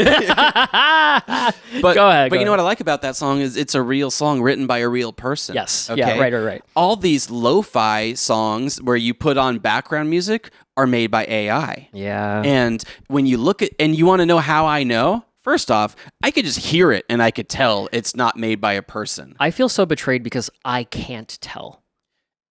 But go ahead. But you know what I like about that song is it's a real song written by a real person. Yes. Okay? Yeah, right. All these lo-fi songs where you put on background music are made by AI. Yeah. And when you look at, and you want to know how I know? First off, I could just hear it and I could tell it's not made by a person. I feel so betrayed because I can't tell.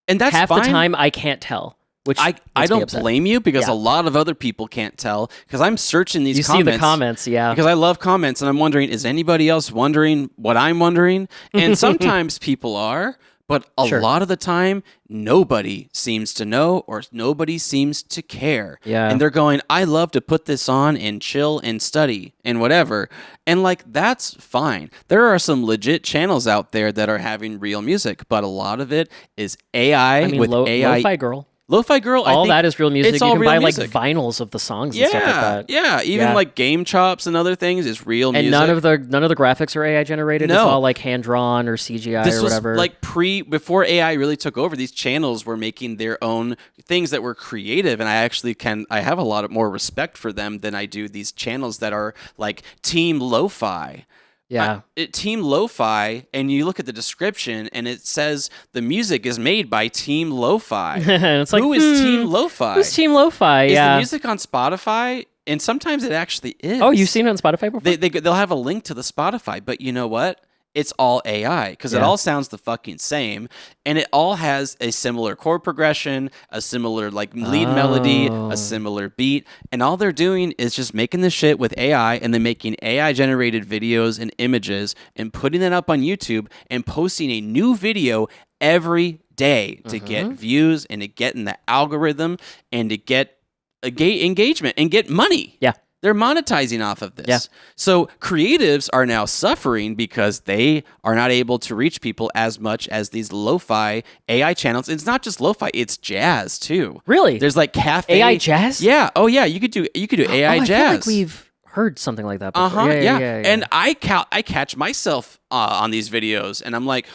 And that's Half fine. the time I can't tell. Which I makes me don't upset. blame you because Yeah. a lot of other people can't tell because I'm searching these You comments. see the comments, yeah. Because I love comments and I'm wondering, is anybody else wondering what I'm wondering? And sometimes people are, but a Sure. lot of the time, nobody seems to know or nobody seems to care. Yeah. And they're going, I love to put this on and chill and study and whatever. And like, that's fine. There are some legit channels out there that are having real music, but a lot of it is AI I mean, with AI. Lo-Fi Girl. Lo-Fi Girl, I All think that is real music. it's You all can real buy music. like vinyls of the songs and stuff like that. Yeah, even Yeah. like Game Chops and other things is real And music. none of the graphics are AI generated. No. It's all like hand drawn or CGI this or was whatever. like before AI really took over. These channels were making their own things that were creative, and I have a lot of more respect for them than I do these channels that are like Team Lo-Fi. yeah. Team Lo-Fi, and you look at the description, and it says the music is made by Team Lo-Fi. And it's like, Who is Team Lo-Fi? Who's Team Lo-Fi? Is Yeah. the music on Spotify? And sometimes it actually is. Oh, you've seen it on Spotify before? They'll have a link to the Spotify, but you know what? It's all AI because it Yeah. all sounds the fucking same, and it all has a similar chord progression, a similar like lead melody, a similar beat, and all they're doing is just making the shit with AI and then making AI generated videos and images and putting it up on YouTube and posting a new video every day to get views and to get in the algorithm and to get engagement and get money. Yeah. They're monetizing off of this. Yeah. So creatives are now suffering because they are not able to reach people as much as these lo-fi AI channels. It's not just lo-fi, it's jazz too. Really? There's like cafe AI jazz? Yeah. Oh yeah, you could do AI I jazz. feel like we've heard something like that before. Yeah. Yeah. And I catch myself on these videos and I'm like,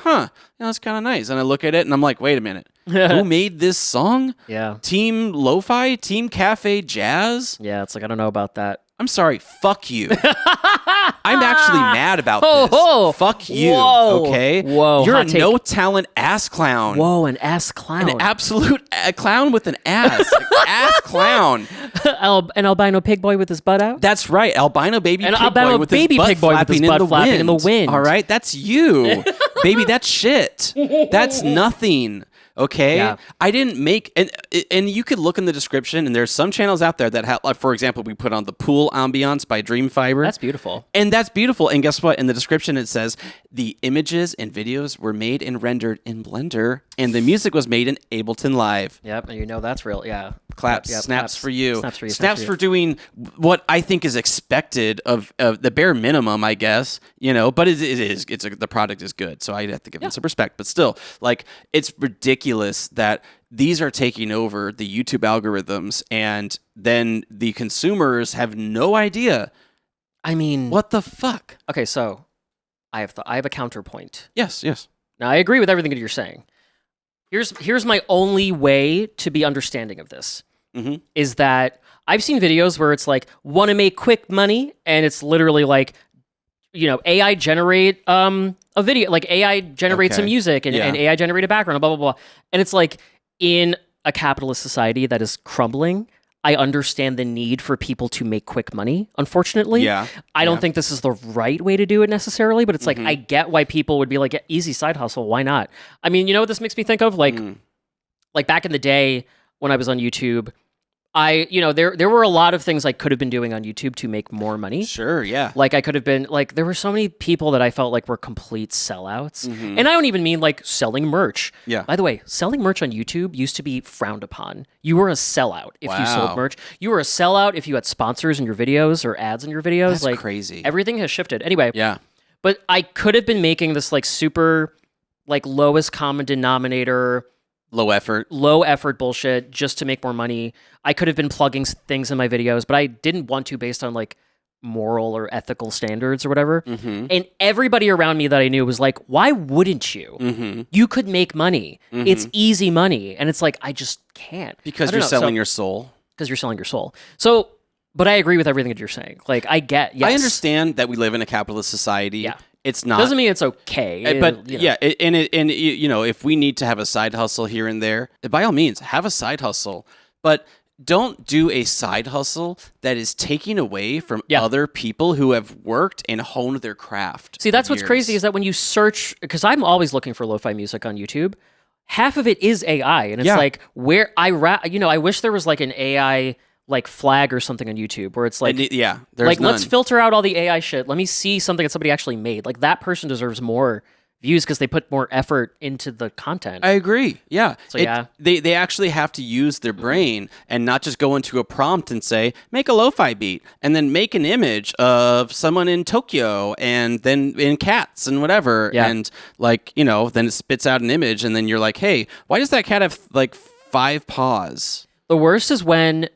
that's kind of nice. And I look at it and I'm like, wait a minute. Who made this song? Yeah. Team Lo-Fi? Team Cafe Jazz? Yeah, it's like, I don't know about that. I'm sorry. Fuck you. I'm actually mad about this. Oh, fuck you. whoa, Okay? whoa, You're a hot take. no talent ass clown. Whoa, an ass clown. An absolute clown with an ass. Like, ass clown. An albino pig boy with his butt out? That's right. Albino baby An pig albino boy with baby his butt pig boy with his flapping, butt in, the flapping wind. in the wind. All right? That's you. Baby, that's shit. That's nothing. Okay, Yeah. I didn't make and you could look in the description and there's some channels out there that have, like, for example, we put on the pool ambiance by Dream Fiber. That's beautiful. And that's beautiful. And guess what? In the description it says the images and videos were made and rendered in Blender, and the music was made in Ableton Live. Yep, and you know that's real. Yeah. Claps, Yep, snaps claps. for you. Snaps for you. Snaps for doing what I think is expected of the bare minimum, I guess. But it is. The product is good, so I have to give them some respect. But still, like, it's ridiculous that these are taking over the YouTube algorithms, and then the consumers have no idea. I mean, What the fuck? okay, so I have a counterpoint. Yes. Now, I agree with everything that you're saying. Here's my only way to be understanding of this, is that I've seen videos where it's like, want to make quick money, and it's literally like, AI generate a video, like AI generate some Okay. music and, Yeah. and AI generate a background, blah, blah, blah. And it's like, in a capitalist society that is crumbling, I understand the need for people to make quick money, unfortunately. Yeah. I don't think this is the right way to do it necessarily, but it's like, I get why people would be like, easy side hustle, why not? I mean, you know what this makes me think of? Like back in the day when I was on YouTube, there were a lot of things I could have been doing on YouTube to make more money. Sure. Yeah. Like I could have been like, there were so many people that I felt like were complete sellouts. And I don't even mean like selling merch. Yeah. By the way, selling merch on YouTube used to be frowned upon. You were a sellout if you sold Wow. merch. You were a sellout if you had sponsors in your videos or ads in your videos. That's like crazy. Everything has shifted. Anyway. Yeah. But I could have been making this like super like lowest common denominator, Low effort. low effort bullshit just to make more money. I could have been plugging things in my videos, but I didn't want to based on like moral or ethical standards or whatever. And everybody around me that I knew was like, why wouldn't you? You could make money. It's easy money. And it's like, I just can't. Because you're selling your soul. Because you're selling your soul. So, but I agree with everything that you're saying. Like, I get, yes. I understand that we live in a capitalist society. Yeah. It's not. Doesn't mean it's okay. But you know. yeah, if we need to have a side hustle here and there, by all means, have a side hustle. But don't do a side hustle that is taking away from other people who have worked and honed their craft. See, that's for what's years. crazy is that when you search, because I'm always looking for lo-fi music on YouTube, half of it is AI, and it's like where I wish there was like an AI like flag or something on YouTube where it's like, there's like none. let's filter out all the AI shit. Let me see something that somebody actually made. Like that person deserves more views because they put more effort into the content. I agree. Yeah. So, yeah. They actually have to use their brain and not just go into a prompt and say, make a lo-fi beat and then make an image of someone in Tokyo and then in cats and whatever. Yeah. And then it spits out an image and then you're like, hey, why does that cat have like 5 paws? The worst is when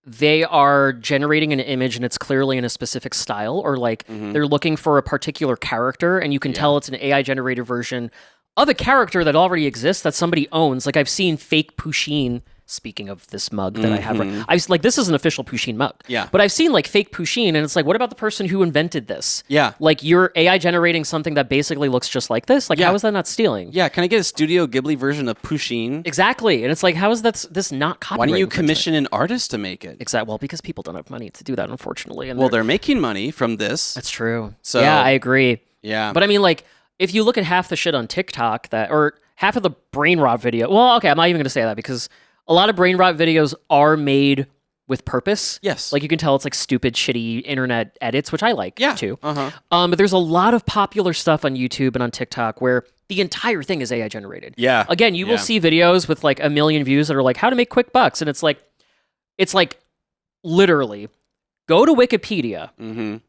they are generating an image and it's clearly in a specific style, or like they're looking for a particular character and you can tell it's an AI generated version of a character that already exists that somebody owns. Like I've seen fake Pusheen. Speaking of this mug that I have, I was like, this is an official Pusheen mug. Yeah. But I've seen like fake Pusheen, and it's like, what about the person who invented this? Yeah. Like you're AI generating something that basically looks just like this. Like, how is that not stealing? Yeah, can I get a Studio Ghibli version of Pusheen? Exactly. And it's like, how is this not copyright? Why don't you infringement? commission an artist to make it? Exactly. Well, because people don't have money to do that, unfortunately. And Well, they're making money from this. that's true. So- yeah, I agree. Yeah. But I mean, like, if you look at half the shit on TikTok or half of the brain rot video, well, okay, I'm not even going to say that because a lot of brain rot videos are made with purpose. Yes. Like you can tell it's like stupid, shitty internet edits, which I like too. Uh-huh. But there's a lot of popular stuff on YouTube and on TikTok where the entire thing is AI generated. Yeah. Again, you will see videos with like 1 million views that are like how to make quick bucks. And it's like literally go to Wikipedia,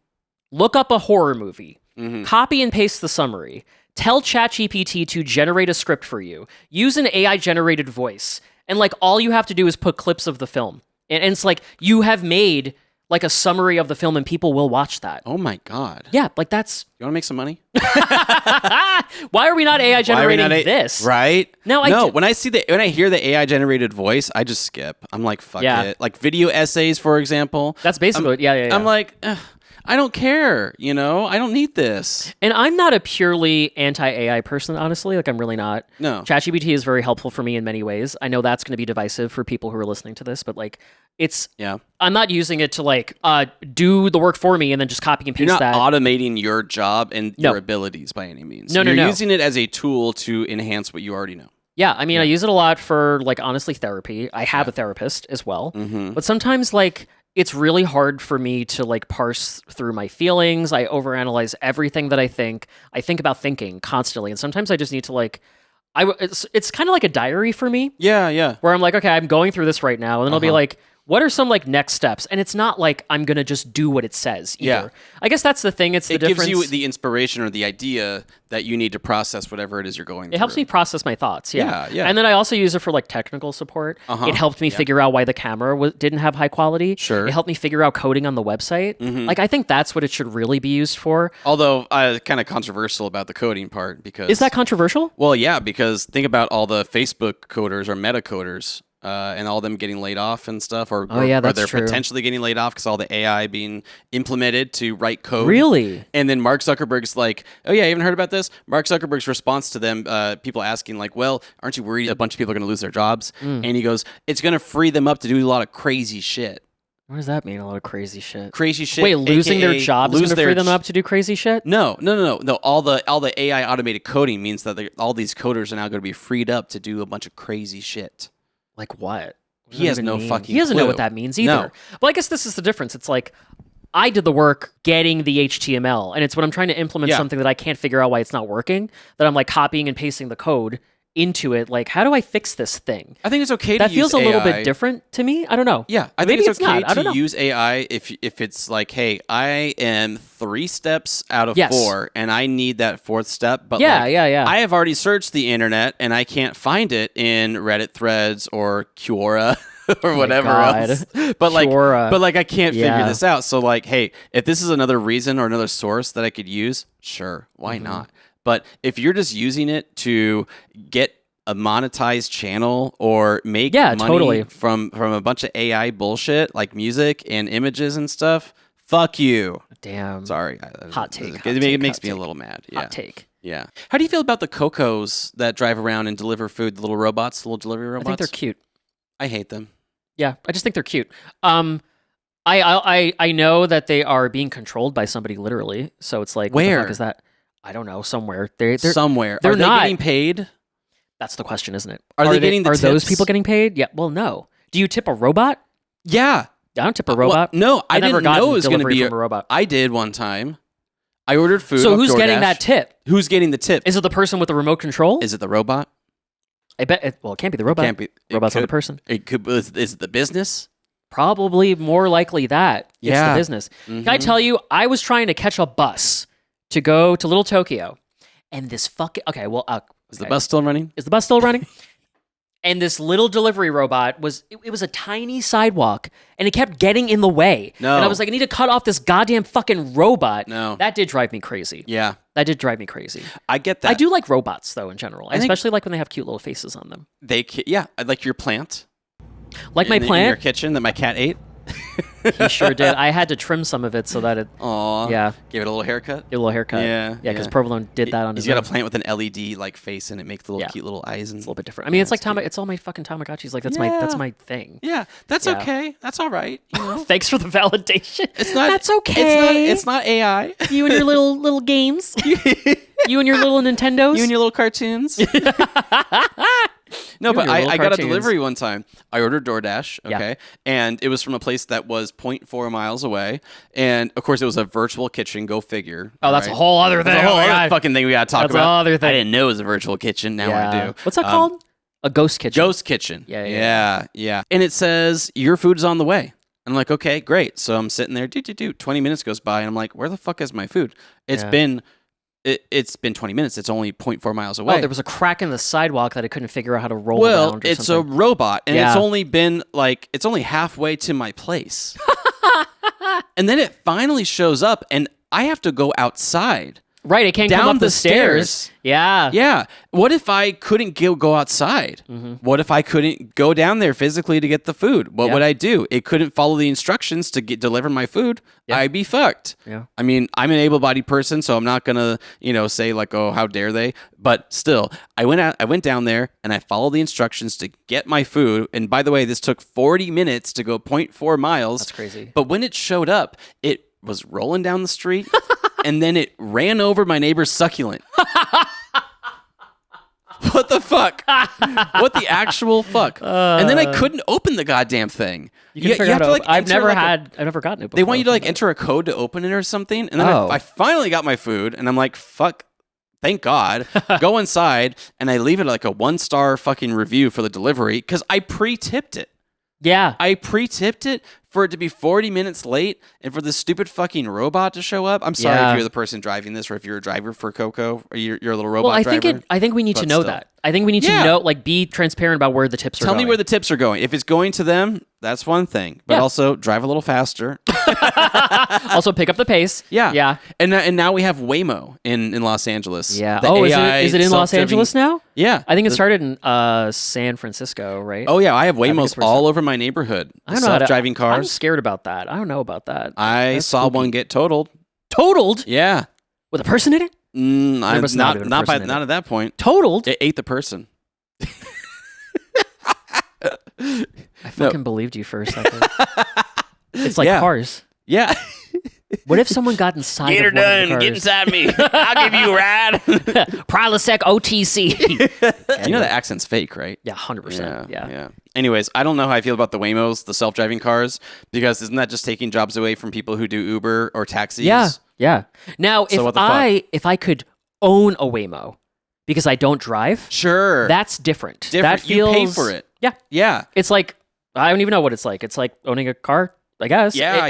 look up a horror movie, copy and paste the summary, tell ChatGPT to generate a script for you, use an AI-generated voice, and like all you have to do is put clips of the film. And it's like you have made like a summary of the film and people will watch that. Oh my God. Yeah, like that's... You want to make some money? Why are we not AI generating this? Right? No, when I hear the AI generated voice, I just skip. I'm like, fuck it. Like video essays, for example. That's basically yeah. I'm like, I don't care, I don't need this. And I'm not a purely anti-AI person, honestly. Like, I'm really not. No. ChatGPT is very helpful for me in many ways. I know that's going to be divisive for people who are listening to this, but like, I'm not using it to like do the work for me and then just copy and paste that. You're not automating your job and your abilities by any means. No. You're using it as a tool to enhance what you already know. Yeah, I mean, I use it a lot for like, honestly, therapy. I have a therapist as well. But sometimes like, it's really hard for me to like parse through my feelings. I overanalyze everything that I think. I think about thinking constantly. And sometimes I just need to like, it's kind of like a diary for me. Yeah. Where I'm like, okay, I'm going through this right now. And then I'll be like, what are some like next steps? And it's not like I'm going to just do what it says either. Yeah. I guess that's the thing. It gives you the inspiration or the idea that you need to process whatever it is you're going through. It helps me process my thoughts. Yeah. And then I also use it for like technical support. It helped me figure out why the camera didn't have high quality. Sure. It helped me figure out coding on the website. Like, I think that's what it should really be used for. Although kind of controversial about the coding part because... Is that controversial? Well, yeah, because think about all the Facebook coders or meta coders. And all them getting laid off and stuff, or they're potentially getting laid off because all the AI being implemented to write code. Really? And then Mark Zuckerberg's like, oh yeah, you haven't heard about this? Mark Zuckerberg's response to them, people asking like, well, aren't you worried a bunch of people are going to lose their jobs? And he goes, it's going to free them up to do a lot of crazy shit. What does that mean? A lot of crazy shit. Crazy shit. Wait, losing their jobs is going to free them up to do crazy shit? No. All the AI automated coding means that all these coders are now going to be freed up to do a bunch of crazy shit. Like what? He has no fucking clue. He doesn't know what that means either. No. Well, I guess this is the difference. It's like, I did the work getting the HTML, and it's when I'm trying to implement something that I can't figure out why it's not working, that I'm like copying and pasting the code into it. Like, how do I fix this thing? I think it's okay to use AI. That feels a little bit different to me. I don't know. Yeah, I think it's okay to use AI if it's like, hey, I am 3 steps out of 4, and I need that 4th step. But yeah. I have already searched the internet, and I can't find it in Reddit threads or Quora. Or whatever else, but I can't figure this out. So like, hey, if this is another reason or another source that I could use, sure, why not? But if you're just using it to get a monetized channel or make money from a bunch of AI bullshit like music and images and stuff, fuck you. Damn. Sorry. Hot take. It makes me a little mad. Yeah. Hot take. Yeah. How do you feel about the Cocos that drive around and deliver food, the little robots, the little delivery robots? I think they're cute. I hate them. Yeah, I just think they're cute. I know that they are being controlled by somebody literally. So it's like, where? What the fuck is that? I don't know. Somewhere. They're somewhere. They're are they not getting paid? That's the question, isn't it? Are they getting the Are tips? those people getting paid? Yeah. Well, no. Do you tip a robot? Yeah. I don't tip a robot. Well, no, I didn't know it was going to be a robot. I did one time. I ordered food. So who's getting that tip? Who's getting the tip? Is it the person with the remote control? Is it the robot? I bet. It can't be the robot. Robot's not the person. It could. Is it the business? Probably more likely that it's the business. Mm-hmm. Can I tell you? I was trying to catch a bus to go to Little Tokyo, and this fucking Is the bus still running? Is the bus still running? And this little delivery robot it was a tiny sidewalk, and it kept getting in the way. No. And I was like, I need to cut off this goddamn fucking robot. No. That did drive me crazy. Yeah. That did drive me crazy. I get that. I do like robots, though, in general. Especially like when they have cute little faces on them. I like your plant. Like my plant? In your kitchen that my cat ate. He sure did. I had to trim some of it so that it... Aww. Yeah. Give it a little haircut? Give it a little haircut. Yeah. Yeah, because Provolone did that on his own. He's got a plant with an LED like face and it makes the little cute little eyes. And it's a little bit different. I mean, it's like it's all my fucking Tamagotchis. Like, that's my thing. Yeah, that's okay. That's all right. You know? Thanks for the validation. It's not... That's okay. It's not AI. You and your little games. You and your little Nintendos. You and your little cartoons. No, but I got a delivery one time. I ordered DoorDash, okay? And it was from a place that was 0.4 miles away. And, of course, it was a virtual kitchen. Go figure. Oh, that's a whole other thing. That's a whole other fucking thing we got to talk about. That's a whole other thing. I didn't know it was a virtual kitchen. Now I do. What's that called? A ghost kitchen. Ghost kitchen. Yeah. And it says, your food's on the way. I'm like, okay, great. So I'm sitting there, 20 minutes goes by, and I'm like, where the fuck is my food? It's been 20 minutes. It's only 0.4 miles away. Oh, there was a crack in the sidewalk that I couldn't figure out how to roll around or it's something. a robot, and it's only been it's only halfway to my place. And then it finally shows up, and I have to go outside. Right, it can't down come up the stairs. Yeah. Yeah. What if I couldn't go outside? What if I couldn't go down there physically to get the food? What would I do? It couldn't follow the instructions to deliver my food. I'd be fucked. Yeah. I mean, I'm an able-bodied person, so I'm not gonna, say like, oh, how dare they? But still, I went down there and I followed the instructions to get my food. And by the way, this took 40 minutes to go 0.4 miles. That's crazy. But when it showed up, it was rolling down the street. And then it ran over my neighbor's succulent. What the fuck? What the actual fuck? And then I couldn't open the goddamn thing. You have to I've never gotten it before. They want you to enter a code to open it or something. And then I finally got my food, and I'm like, fuck. Thank God. Go inside, and I leave it like a 1-star fucking review for the delivery because I pre-tipped it. Yeah. I pre-tipped it for it to be 40 minutes late and for this stupid fucking robot to show up. I'm sorry if you're the person driving this or if you're a driver for Coco or you're a little robot driver. I think we need to know that. I think we need to know, be transparent about where the tips are going. Tell me where the tips are going. If it's going to them, that's one thing. But also drive a little faster. Also pick up the pace. Yeah. Yeah. And now we have Waymo in Los Angeles. Yeah. Is it in Los Angeles now? Yeah. I think it started in San Francisco, right? Oh, yeah. I have Waymos all over my neighborhood. Self-driving cars. I'm scared about that. I don't know about that. I saw one get totaled. Totaled? Yeah. With a person in it? Not at that point. Totaled? It ate the person. I fucking believed you for a second. It's like cars. Yeah. What if someone got inside Get her of one done. of the cars? Get inside me. I'll give you a ride. Prilosec OTC. You know the accent's fake, right? Yeah, 100%. Yeah. Anyways, I don't know how I feel about the Waymos, the self-driving cars, because isn't that just taking jobs away from people who do Uber or taxis? Yeah. Now, if I could own a Waymo because I don't drive, sure, that's different. That feels, you pay for it. Yeah. It's like I don't even know what it's like. It's like owning a car, I guess. Yeah,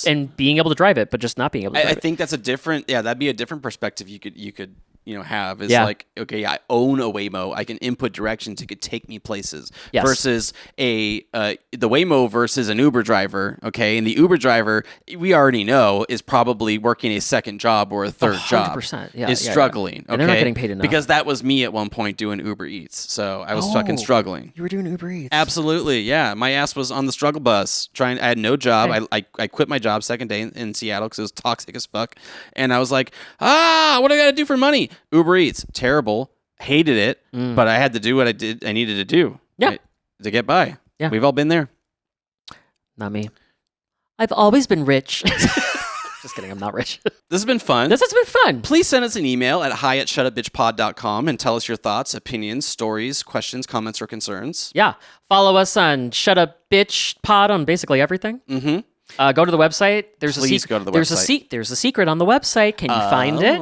and being able to drive it, but just not being able to drive it. I think that's a different. Yeah, that'd be a different perspective you could have is like, okay, I own a Waymo. I can input directions. It could take me places. Yes. Versus the Waymo versus an Uber driver. Okay, and the Uber driver we already know is probably working a second job or a third 100%. job. Is struggling. And they're not getting paid enough because that was me at one point doing Uber Eats. So I was fucking struggling. You were doing Uber Eats. Absolutely, yeah. My ass was on the struggle bus. I had no job. I quit my job second day in Seattle because it was toxic as fuck. And I was like, what do I got to do for money? Uber Eats, terrible. Hated it, but I had to do what I needed to do. Yeah. To get by. Yeah. We've all been there. Not me. I've always been rich. Just kidding, I'm not rich. This has been fun. This has been fun. Please send us an email at hi@shutupbitchpod.com and tell us your thoughts, opinions, stories, questions, comments, or concerns. Yeah. Follow us on Shut Up Bitch Pod on basically everything. Mm-hmm. Go to the website. Please go to the website. There's a secret on the website. Can you find it?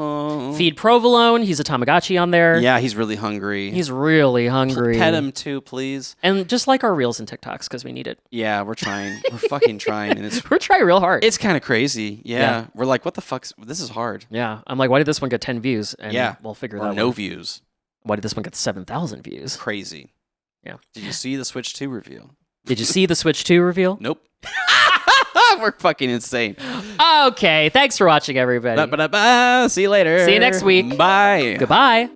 Feed Provolone. He's a Tamagotchi on there. Yeah, he's really hungry. He's really hungry. Pet him too, please. And just like our Reels and TikToks because we need it. Yeah, we're trying. We're fucking trying. And we're trying real hard. It's kind of crazy. Yeah. We're like, what the fuck? This is hard. Yeah. I'm like, why did this one get 10 views? And we'll figure that out. No views. Why did this one get 7,000 views? Crazy. Yeah. Did you see the Switch 2 reveal? Did you see the Switch 2 reveal? Nope. We're fucking insane. Okay. Thanks for watching, everybody. See you later. See you next week. Bye. Goodbye.